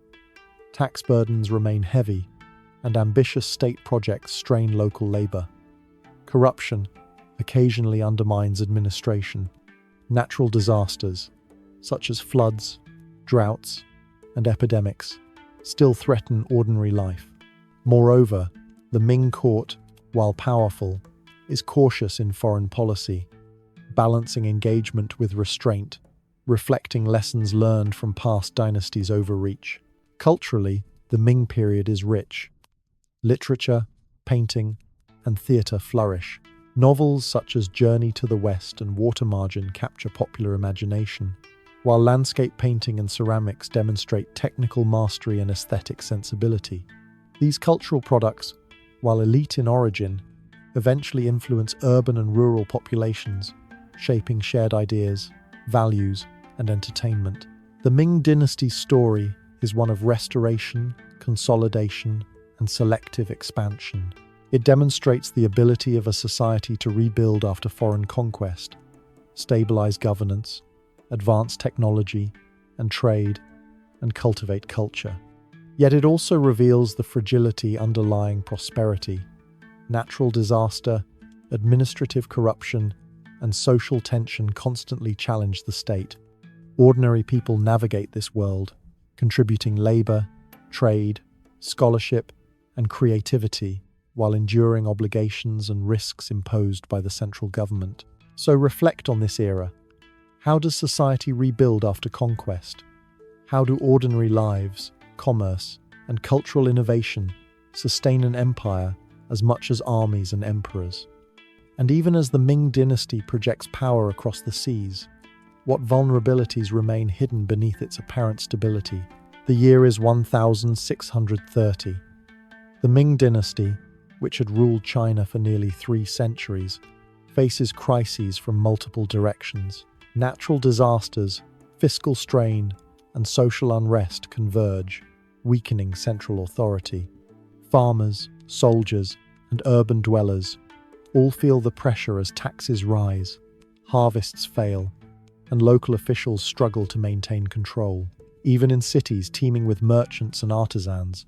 Tax burdens remain heavy, and ambitious state projects strain local labor. Corruption occasionally undermines administration. Natural disasters, such as floods, droughts, and epidemics, still threaten ordinary life. Moreover, the Ming court, while powerful, is cautious in foreign policy, balancing engagement with restraint, reflecting lessons learned from past dynasties' overreach. Culturally, the Ming period is rich. Literature, painting, and theatre flourish. Novels such as Journey to the West and Water Margin capture popular imagination, while landscape painting and ceramics demonstrate technical mastery and aesthetic sensibility. These cultural products, while elite in origin, eventually influence urban and rural populations, shaping shared ideas, values, and entertainment. The Ming dynasty's story is one of restoration, consolidation, and selective expansion. It demonstrates the ability of a society to rebuild after foreign conquest, stabilize governance, advance technology and trade, and cultivate culture. Yet it also reveals the fragility underlying prosperity. Natural disaster, administrative corruption, and social tension constantly challenge the state. Ordinary people navigate this world, contributing labor, trade, scholarship, and creativity, while enduring obligations and risks imposed by the central government. So reflect on this era. How does society rebuild after conquest? How do ordinary lives, commerce, and cultural innovation sustain an empire as much as armies and emperors? And even as the Ming dynasty projects power across the seas, what vulnerabilities remain hidden beneath its apparent stability? The year is 1630. The Ming dynasty, which had ruled China for nearly 3 centuries, faces crises from multiple directions. Natural disasters, fiscal strain, and social unrest converge, weakening central authority. Farmers, soldiers, and urban dwellers all feel the pressure as taxes rise, harvests fail, and local officials struggle to maintain control. Even in cities teeming with merchants and artisans,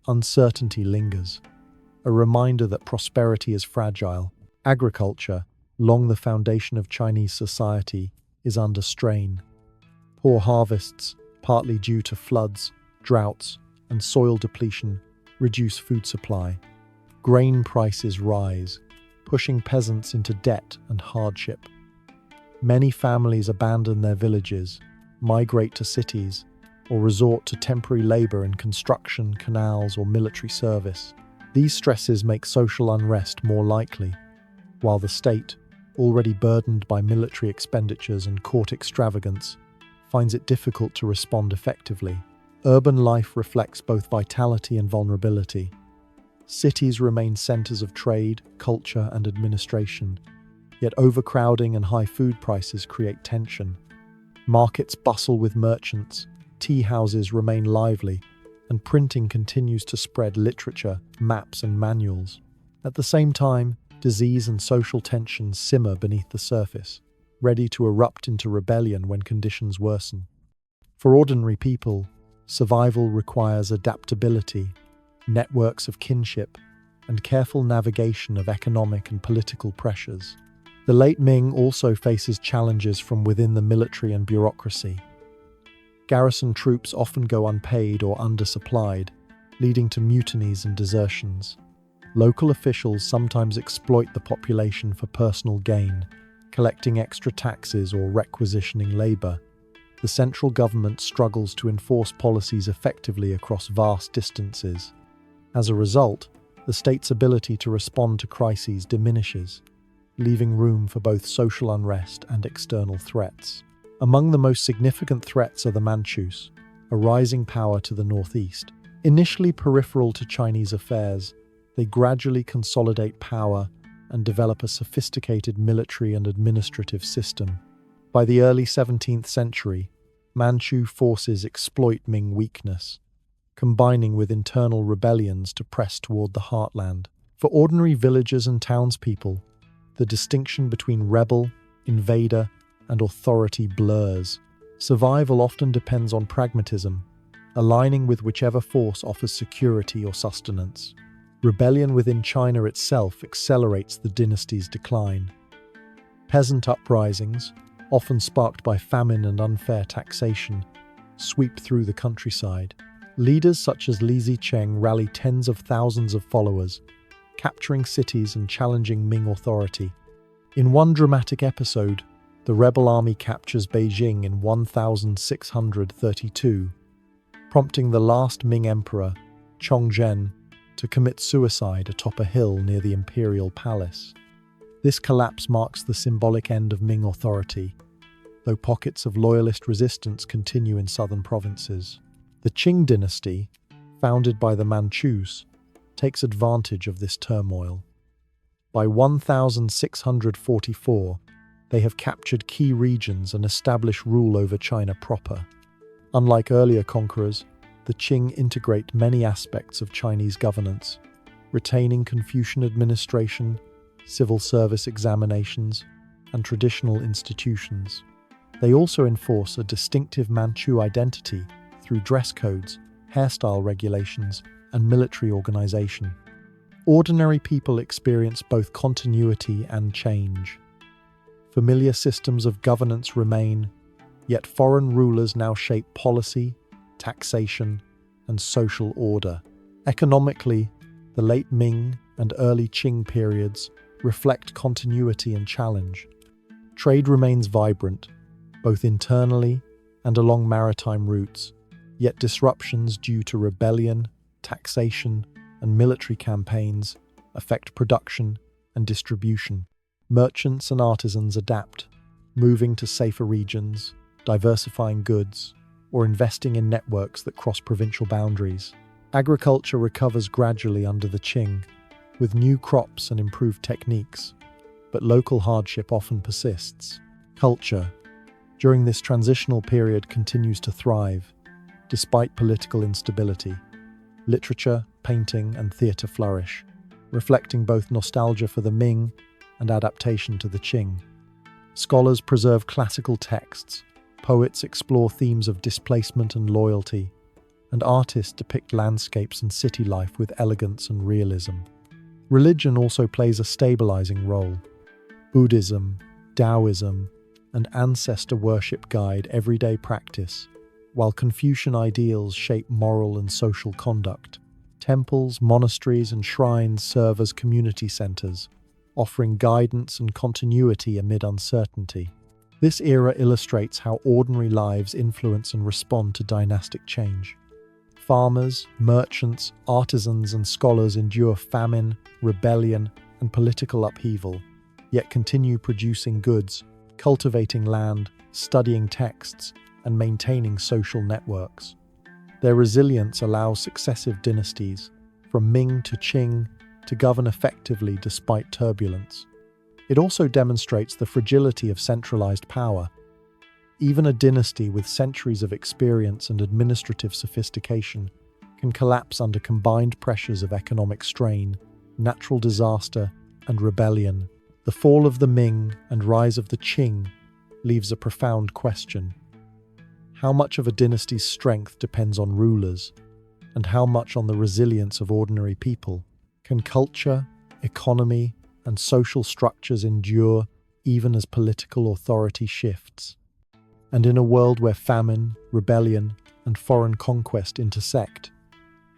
uncertainty lingers, a reminder that prosperity is fragile. Agriculture, long the foundation of Chinese society, is under strain. Poor harvests, partly due to floods, droughts, and soil depletion, reduce food supply. Grain prices rise, pushing peasants into debt and hardship. Many families abandon their villages, migrate to cities, or resort to temporary labor in construction, canals, or military service. These stresses make social unrest more likely, while the state, already burdened by military expenditures and court extravagance, finds it difficult to respond effectively. Urban life reflects both vitality and vulnerability. Cities remain centers of trade, culture, and administration, yet overcrowding and high food prices create tension. Markets bustle with merchants, tea houses remain lively, and printing continues to spread literature, maps, and manuals. At the same time, disease and social tensions simmer beneath the surface, ready to erupt into rebellion when conditions worsen. For ordinary people, survival requires adaptability, networks of kinship, and careful navigation of economic and political pressures. The late Ming also faces challenges from within the military and bureaucracy. Garrison troops often go unpaid or undersupplied, leading to mutinies and desertions. Local officials sometimes exploit the population for personal gain, collecting extra taxes or requisitioning labor. The central government struggles to enforce policies effectively across vast distances. As a result, the state's ability to respond to crises diminishes, leaving room for both social unrest and external threats. Among the most significant threats are the Manchus, a rising power to the northeast. Initially peripheral to Chinese affairs, they gradually consolidate power and develop a sophisticated military and administrative system. By the early 17th century, Manchu forces exploit Ming weakness, combining with internal rebellions to press toward the heartland. For ordinary villagers and townspeople, the distinction between rebel, invader, and authority blurs. Survival often depends on pragmatism, aligning with whichever force offers security or sustenance. Rebellion within China itself accelerates the dynasty's decline. Peasant uprisings, often sparked by famine and unfair taxation, sweep through the countryside. Leaders such as Li Zicheng rally tens of thousands of followers, capturing cities and challenging Ming authority. In one dramatic episode, the rebel army captures Beijing in 1632, prompting the last Ming emperor, Chongzhen, to commit suicide atop a hill near the imperial palace. This collapse marks the symbolic end of Ming authority, though pockets of loyalist resistance continue in southern provinces. The Qing dynasty, founded by the Manchus, takes advantage of this turmoil. By 1644, they have captured key regions and established rule over China proper. Unlike earlier conquerors, the Qing integrate many aspects of Chinese governance, retaining Confucian administration, civil service examinations, and traditional institutions. They also enforce a distinctive Manchu identity through dress codes, hairstyle regulations, and military organization. Ordinary people experience both continuity and change. Familiar systems of governance remain, yet foreign rulers now shape policy, taxation, and social order. Economically, the late Ming and early Qing periods reflect continuity and challenge. Trade remains vibrant, both internally and along maritime routes, yet disruptions due to rebellion, taxation, and military campaigns affect production and distribution. Merchants and artisans adapt, moving to safer regions, diversifying goods, or investing in networks that cross provincial boundaries. Agriculture recovers gradually under the Qing, with new crops and improved techniques, but local hardship often persists. Culture, during this transitional period, continues to thrive, despite political instability. Literature, painting, and theatre flourish, reflecting both nostalgia for the Ming and adaptation to the Qing. Scholars preserve classical texts, poets explore themes of displacement and loyalty, and artists depict landscapes and city life with elegance and realism. Religion also plays a stabilizing role. Buddhism, Taoism, and ancestor worship guide everyday practice, while Confucian ideals shape moral and social conduct. Temples, monasteries, and shrines serve as community centers, offering guidance and continuity amid uncertainty. This era illustrates how ordinary lives influence and respond to dynastic change. Farmers, merchants, artisans, and scholars endure famine, rebellion, and political upheaval, yet continue producing goods, cultivating land, studying texts, and maintaining social networks. Their resilience allows successive dynasties, from Ming to Qing, to govern effectively despite turbulence. It also demonstrates the fragility of centralized power. Even a dynasty with centuries of experience and administrative sophistication can collapse under combined pressures of economic strain, natural disaster, and rebellion. The fall of the Ming and rise of the Qing leaves a profound question. How much of a dynasty's strength depends on rulers, and how much on the resilience of ordinary people? Can culture, economy, and social structures endure even as political authority shifts? And in a world where famine, rebellion, and foreign conquest intersect,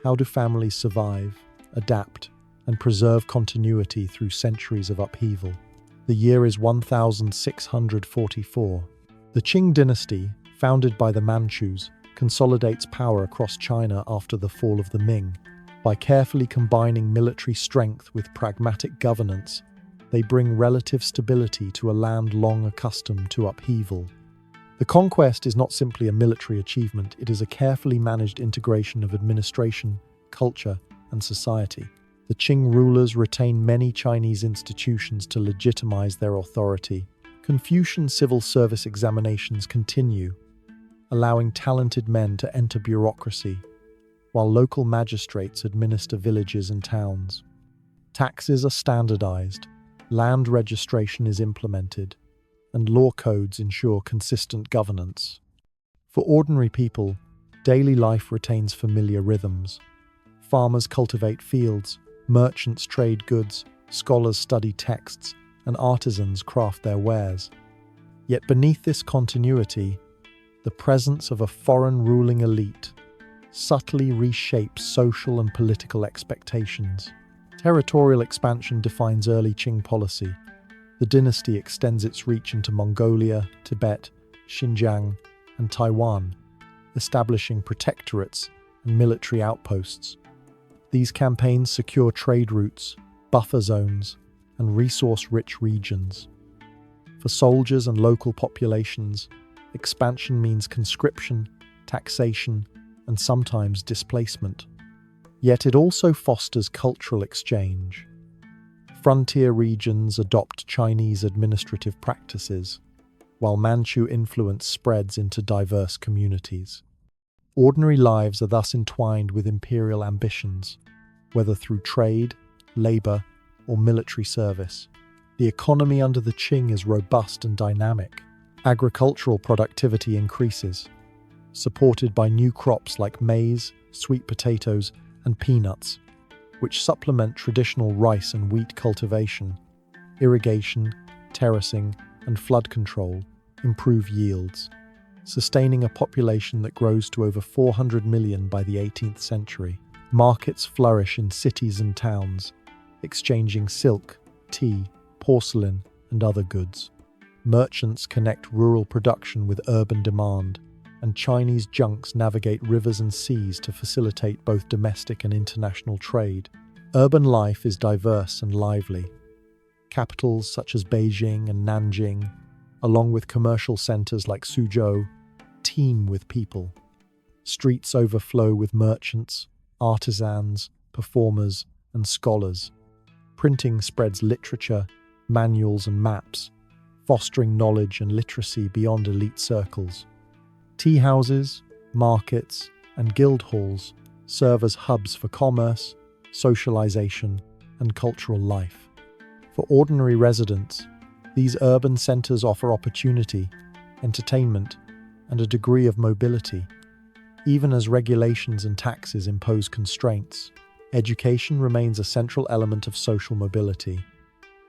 how do families survive, adapt, and preserve continuity through centuries of upheaval? The year is 1644. The Qing dynasty, founded by the Manchus, consolidates power across China after the fall of the Ming. By carefully combining military strength with pragmatic governance, they bring relative stability to a land long accustomed to upheaval. The conquest is not simply a military achievement, it is a carefully managed integration of administration, culture, and society. The Qing rulers retain many Chinese institutions to legitimize their authority. Confucian civil service examinations continue, allowing talented men to enter bureaucracy, while local magistrates administer villages and towns. Taxes are standardized, land registration is implemented, and law codes ensure consistent governance. For ordinary people, daily life retains familiar rhythms. Farmers cultivate fields, merchants trade goods, scholars study texts, and artisans craft their wares. Yet beneath this continuity, the presence of a foreign ruling elite subtly reshapes social and political expectations. Territorial expansion defines early Qing policy. The dynasty extends its reach into Mongolia, Tibet, Xinjiang, and Taiwan, establishing protectorates and military outposts. These campaigns secure trade routes, buffer zones, and resource-rich regions. For soldiers and local populations, expansion means conscription, taxation, and sometimes displacement. Yet it also fosters cultural exchange. Frontier regions adopt Chinese administrative practices, while Manchu influence spreads into diverse communities. Ordinary lives are thus entwined with imperial ambitions, whether through trade, labor, or military service. The economy under the Qing is robust and dynamic. Agricultural productivity increases, supported by new crops like maize, sweet potatoes, and peanuts, which supplement traditional rice and wheat cultivation. Irrigation, terracing, and flood control improve yields, sustaining a population that grows to over 400 million by the 18th century. Markets flourish in cities and towns, exchanging silk, tea, porcelain, and other goods. Merchants connect rural production with urban demand, and Chinese junks navigate rivers and seas to facilitate both domestic and international trade. Urban life is diverse and lively. Capitals such as Beijing and Nanjing, along with commercial centers like Suzhou, teem with people. Streets overflow with merchants, artisans, performers, and scholars. Printing spreads literature, manuals, and maps, fostering knowledge and literacy beyond elite circles. Tea houses, markets, and guild halls serve as hubs for commerce, socialization, and cultural life. For ordinary residents, these urban centers offer opportunity, entertainment, and a degree of mobility. Even as regulations and taxes impose constraints, education remains a central element of social mobility.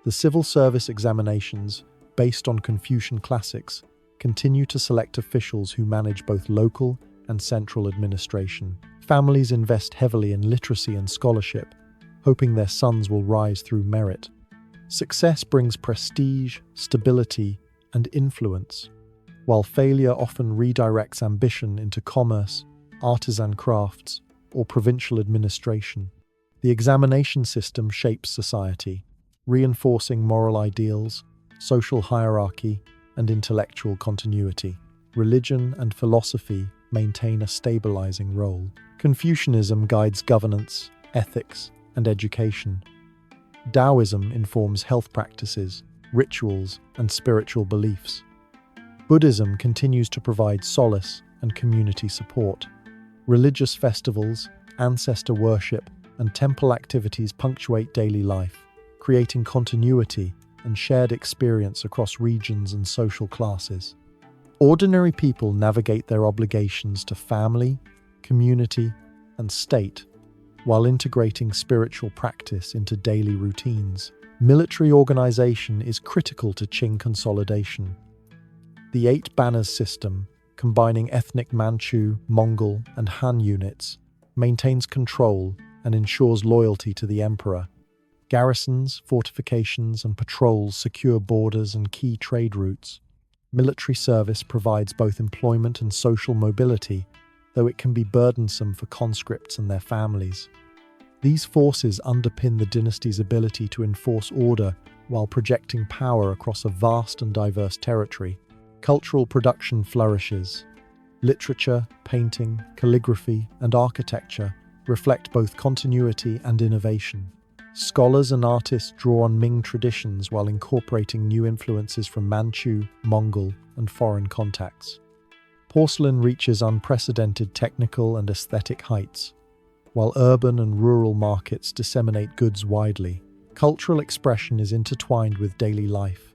The civil service examinations, based on Confucian classics, continue to select officials who manage both local and central administration. Families invest heavily in literacy and scholarship, hoping their sons will rise through merit. Success brings prestige, stability, and influence, while failure often redirects ambition into commerce, artisan crafts, or provincial administration. The examination system shapes society, reinforcing moral ideals, social hierarchy, and intellectual continuity. Religion and philosophy maintain a stabilizing role. Confucianism guides governance, ethics, and education. Taoism informs health practices, rituals, and spiritual beliefs. Buddhism continues to provide solace and community support. Religious festivals, ancestor worship, and temple activities punctuate daily life, creating continuity and shared experience across regions and social classes. Ordinary people navigate their obligations to family, community, and state, while integrating spiritual practice into daily routines. Military organization is critical to Qing consolidation. The Eight Banners system, combining ethnic Manchu, Mongol, and Han units, maintains control and ensures loyalty to the emperor. Garrisons, fortifications, and patrols secure borders and key trade routes. Military service provides both employment and social mobility, though it can be burdensome for conscripts and their families. These forces underpin the dynasty's ability to enforce order while projecting power across a vast and diverse territory. Cultural production flourishes. Literature, painting, calligraphy, and architecture reflect both continuity and innovation. Scholars and artists draw on Ming traditions while incorporating new influences from Manchu, Mongol, and foreign contacts. Porcelain reaches unprecedented technical and aesthetic heights, while urban and rural markets disseminate goods widely. Cultural expression is intertwined with daily life,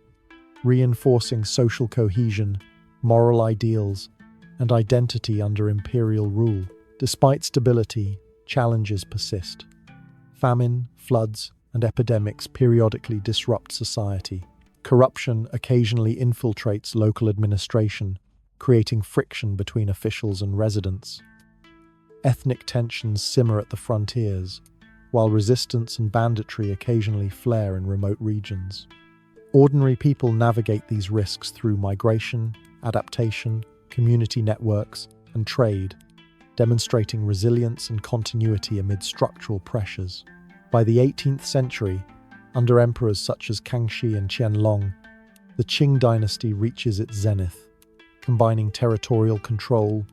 reinforcing social cohesion, moral ideals, and identity under imperial rule. Despite stability, challenges persist. Famine, floods, and epidemics periodically disrupt society. Corruption occasionally infiltrates local administration, creating friction between officials and residents. Ethnic tensions simmer at the frontiers, while resistance and banditry occasionally flare in remote regions. Ordinary people navigate these risks through migration, adaptation, community networks, and trade, demonstrating resilience and continuity amid structural pressures. By the 18th century, under emperors such as Kangxi and Qianlong, the Qing dynasty reaches its zenith, combining territorial control,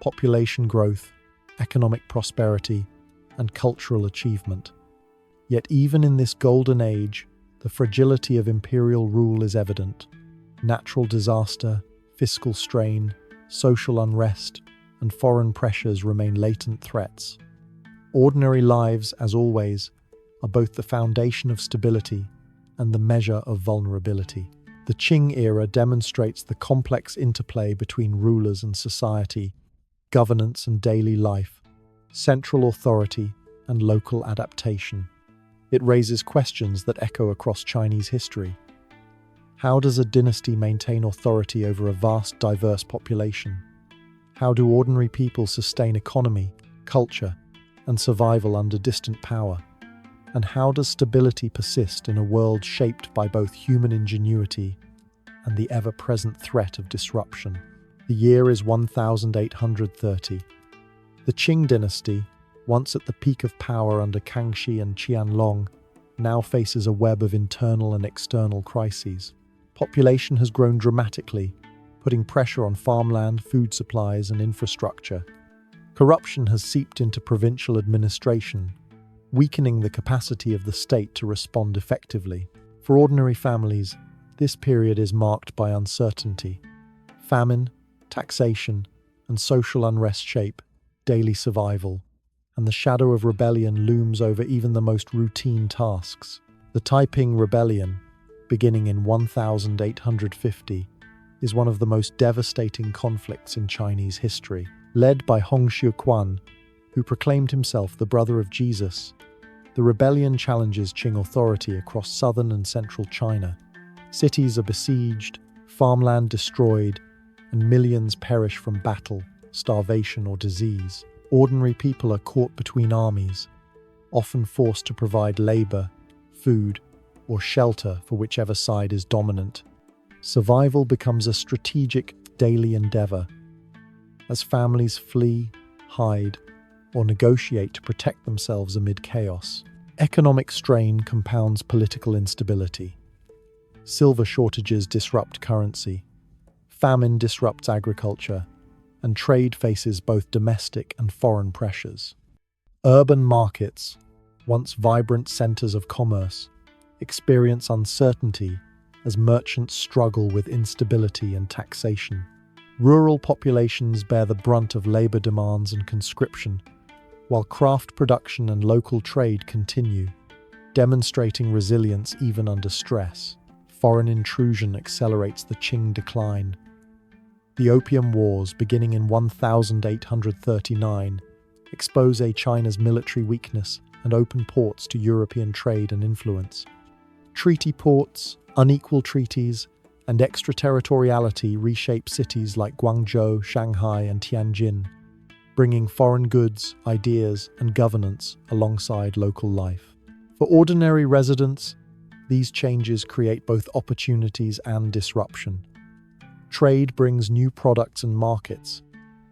population growth, economic prosperity, and cultural achievement. Yet even in this golden age, the fragility of imperial rule is evident. Natural disaster, fiscal strain, social unrest, and foreign pressures remain latent threats. Ordinary lives, as always, are both the foundation of stability and the measure of vulnerability. The Qing era demonstrates the complex interplay between rulers and society, governance and daily life, central authority and local adaptation. It raises questions that echo across Chinese history. How does a dynasty maintain authority over a vast, diverse population? How do ordinary people sustain economy, culture, and survival under distant power? And how does stability persist in a world shaped by both human ingenuity and the ever-present threat of disruption? The year is 1830. The Qing dynasty, once at the peak of power under Kangxi and Qianlong, now faces a web of internal and external crises. Population has grown dramatically, putting pressure on farmland, food supplies, and infrastructure. Corruption has seeped into provincial administration, weakening the capacity of the state to respond effectively. For ordinary families, this period is marked by uncertainty. Famine, taxation, and social unrest shape daily survival, and the shadow of rebellion looms over even the most routine tasks. The Taiping Rebellion, beginning in 1850, is one of the most devastating conflicts in Chinese history. Led by Hong Xiuquan, who proclaimed himself the brother of Jesus, the rebellion challenges Qing authority across southern and central China. Cities are besieged, farmland destroyed, and millions perish from battle, starvation, or disease. Ordinary people are caught between armies, often forced to provide labor, food, or shelter for whichever side is dominant. Survival becomes a strategic daily endeavor, as families flee, hide, or negotiate to protect themselves amid chaos. Economic strain compounds political instability. Silver shortages disrupt currency. Famine disrupts agriculture, and trade faces both domestic and foreign pressures. Urban markets, once vibrant centers of commerce, experience uncertainty as merchants struggle with instability and taxation. Rural populations bear the brunt of labor demands and conscription, while craft production and local trade continue, demonstrating resilience even under stress. Foreign intrusion accelerates the Qing decline. The Opium Wars, beginning in 1839, expose China's military weakness and open ports to European trade and influence. Treaty ports, unequal treaties, and extraterritoriality reshape cities like Guangzhou, Shanghai, and Tianjin, bringing foreign goods, ideas, and governance alongside local life. For ordinary residents, these changes create both opportunities and disruption. Trade brings new products and markets,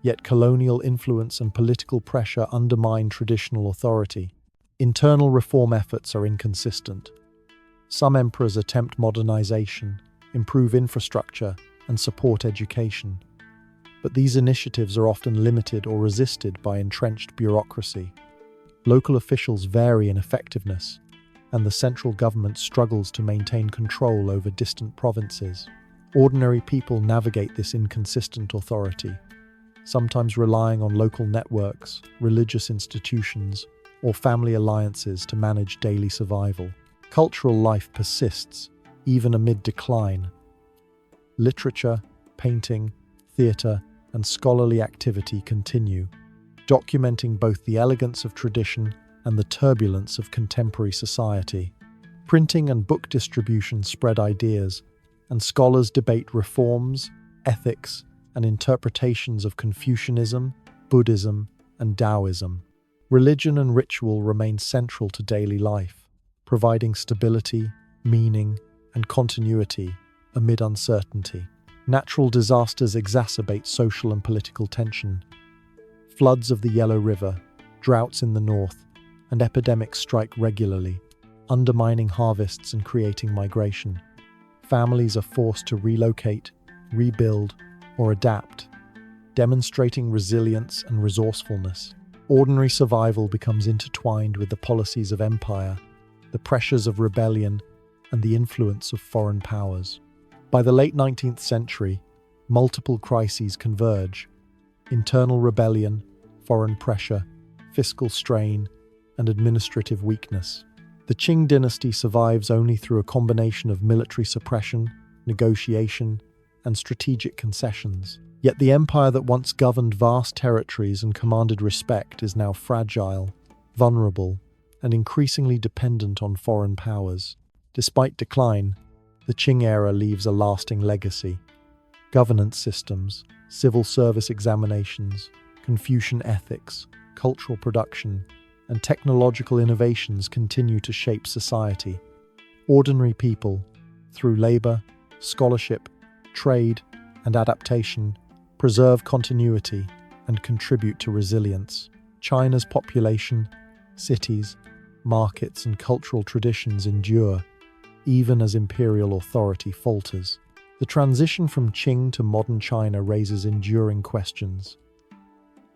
yet colonial influence and political pressure undermine traditional authority. Internal reform efforts are inconsistent. Some emperors attempt modernization, improve infrastructure, and support education. But these initiatives are often limited or resisted by entrenched bureaucracy. Local officials vary in effectiveness, and the central government struggles to maintain control over distant provinces. Ordinary people navigate this inconsistent authority, sometimes relying on local networks, religious institutions, or family alliances to manage daily survival. Cultural life persists, even amid decline. Literature, painting, theatre, and scholarly activity continue, documenting both the elegance of tradition and the turbulence of contemporary society. Printing and book distribution spread ideas, and scholars debate reforms, ethics, and interpretations of Confucianism, Buddhism, and Taoism. Religion and ritual remain central to daily life, providing stability, meaning, and continuity amid uncertainty. Natural disasters exacerbate social and political tension. Floods of the Yellow River, droughts in the north, and epidemics strike regularly, undermining harvests and creating migration. Families are forced to relocate, rebuild, or adapt, demonstrating resilience and resourcefulness. Ordinary survival becomes intertwined with the policies of empire, the pressures of rebellion, and the influence of foreign powers. By the late 19th century, multiple crises converge: internal rebellion, foreign pressure, fiscal strain, and administrative weakness. The Qing dynasty survives only through a combination of military suppression, negotiation, and strategic concessions. Yet the empire that once governed vast territories and commanded respect is now fragile, vulnerable, and increasingly dependent on foreign powers. Despite decline, the Qing era leaves a lasting legacy. Governance systems, civil service examinations, Confucian ethics, cultural production, and technological innovations continue to shape society. Ordinary people, through labor, scholarship, trade, and adaptation, preserve continuity and contribute to resilience. China's population, cities, markets, and cultural traditions endure, even as imperial authority falters. The transition from Qing to modern China raises enduring questions.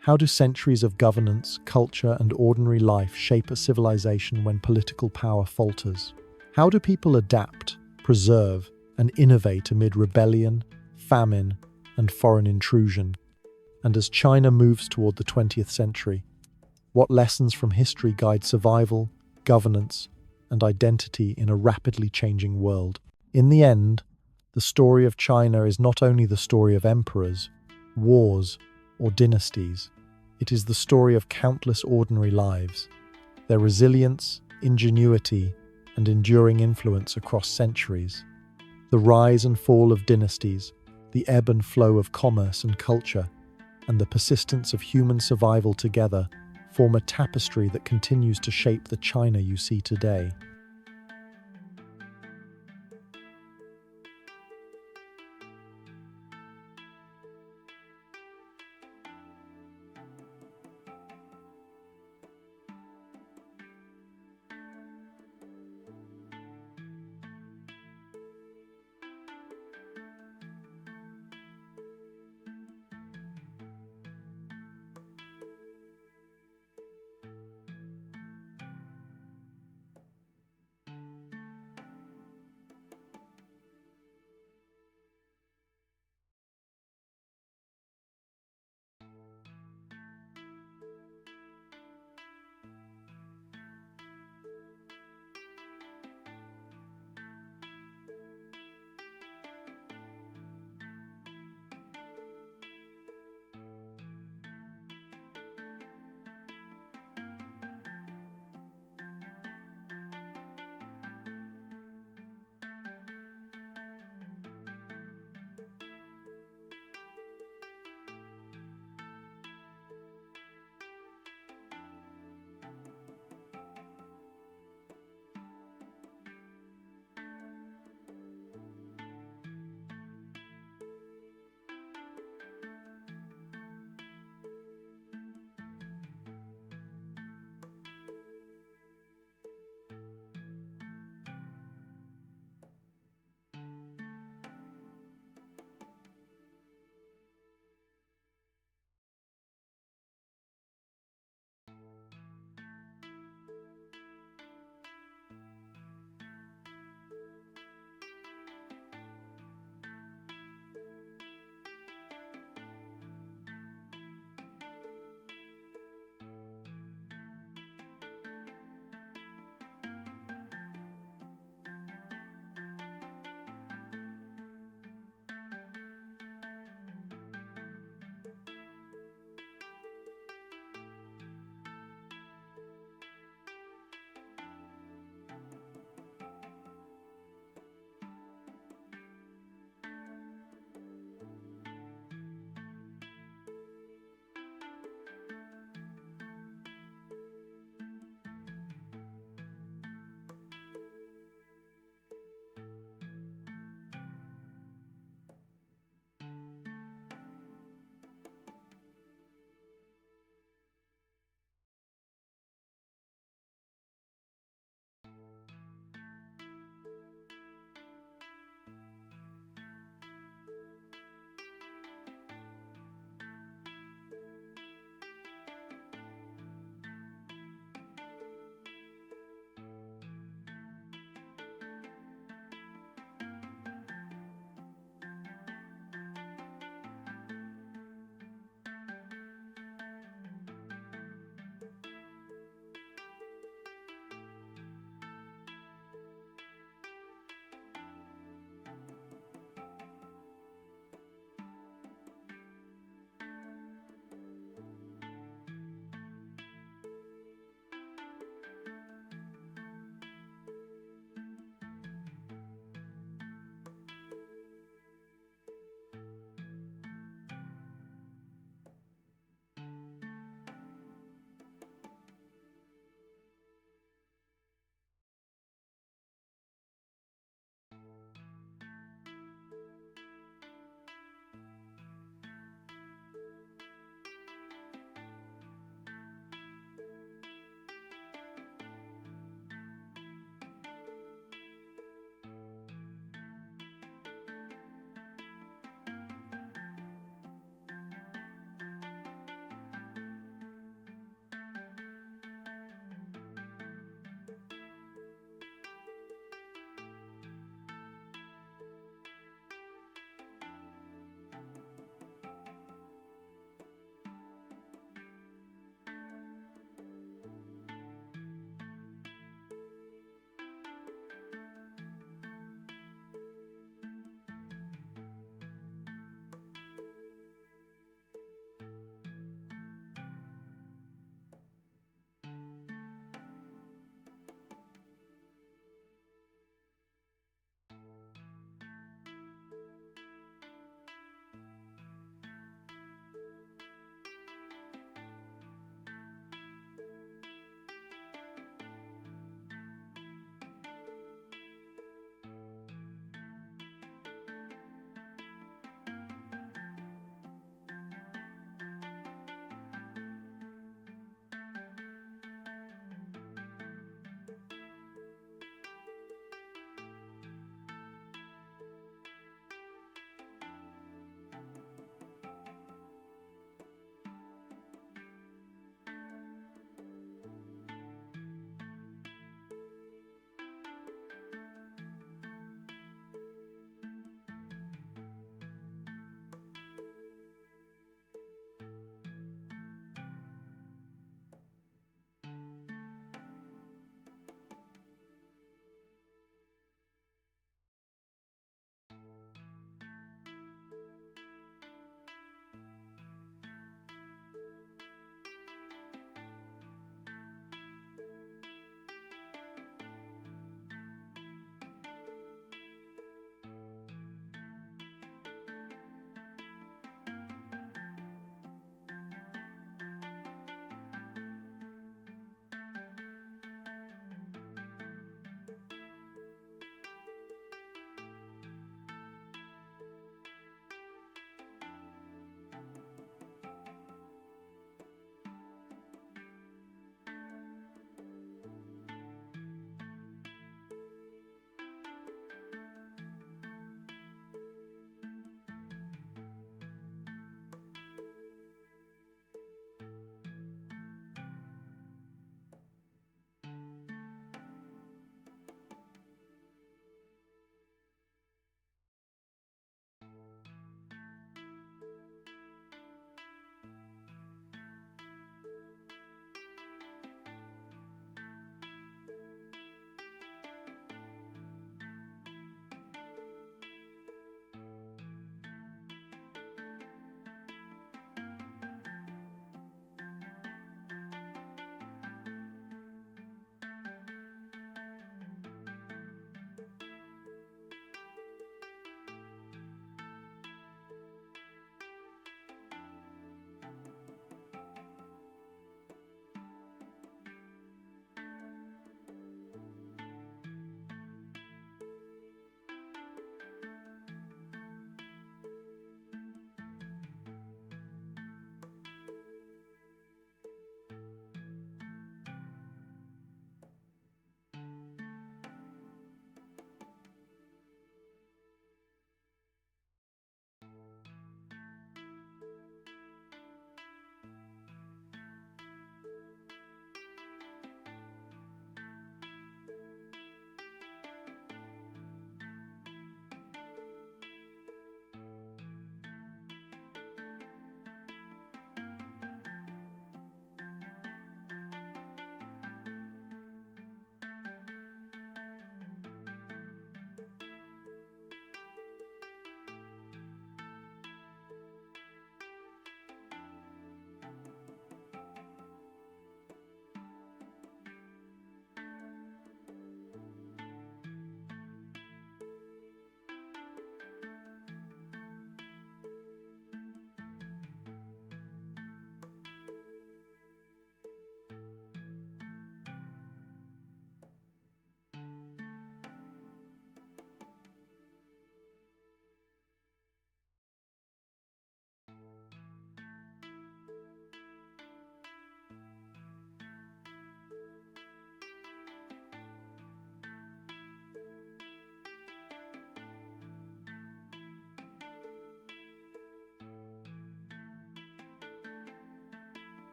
How do centuries of governance, culture, and ordinary life shape a civilization when political power falters? How do people adapt, preserve, and innovate amid rebellion, famine, and foreign intrusion? And as China moves toward the 20th century, what lessons from history guide survival, governance, and identity in a rapidly changing world? In the end, the story of China is not only the story of emperors, wars, or dynasties. It is the story of countless ordinary lives, their resilience, ingenuity, and enduring influence across centuries. The rise and fall of dynasties, the ebb and flow of commerce and culture, and the persistence of human survival together form a tapestry that continues to shape the China you see today.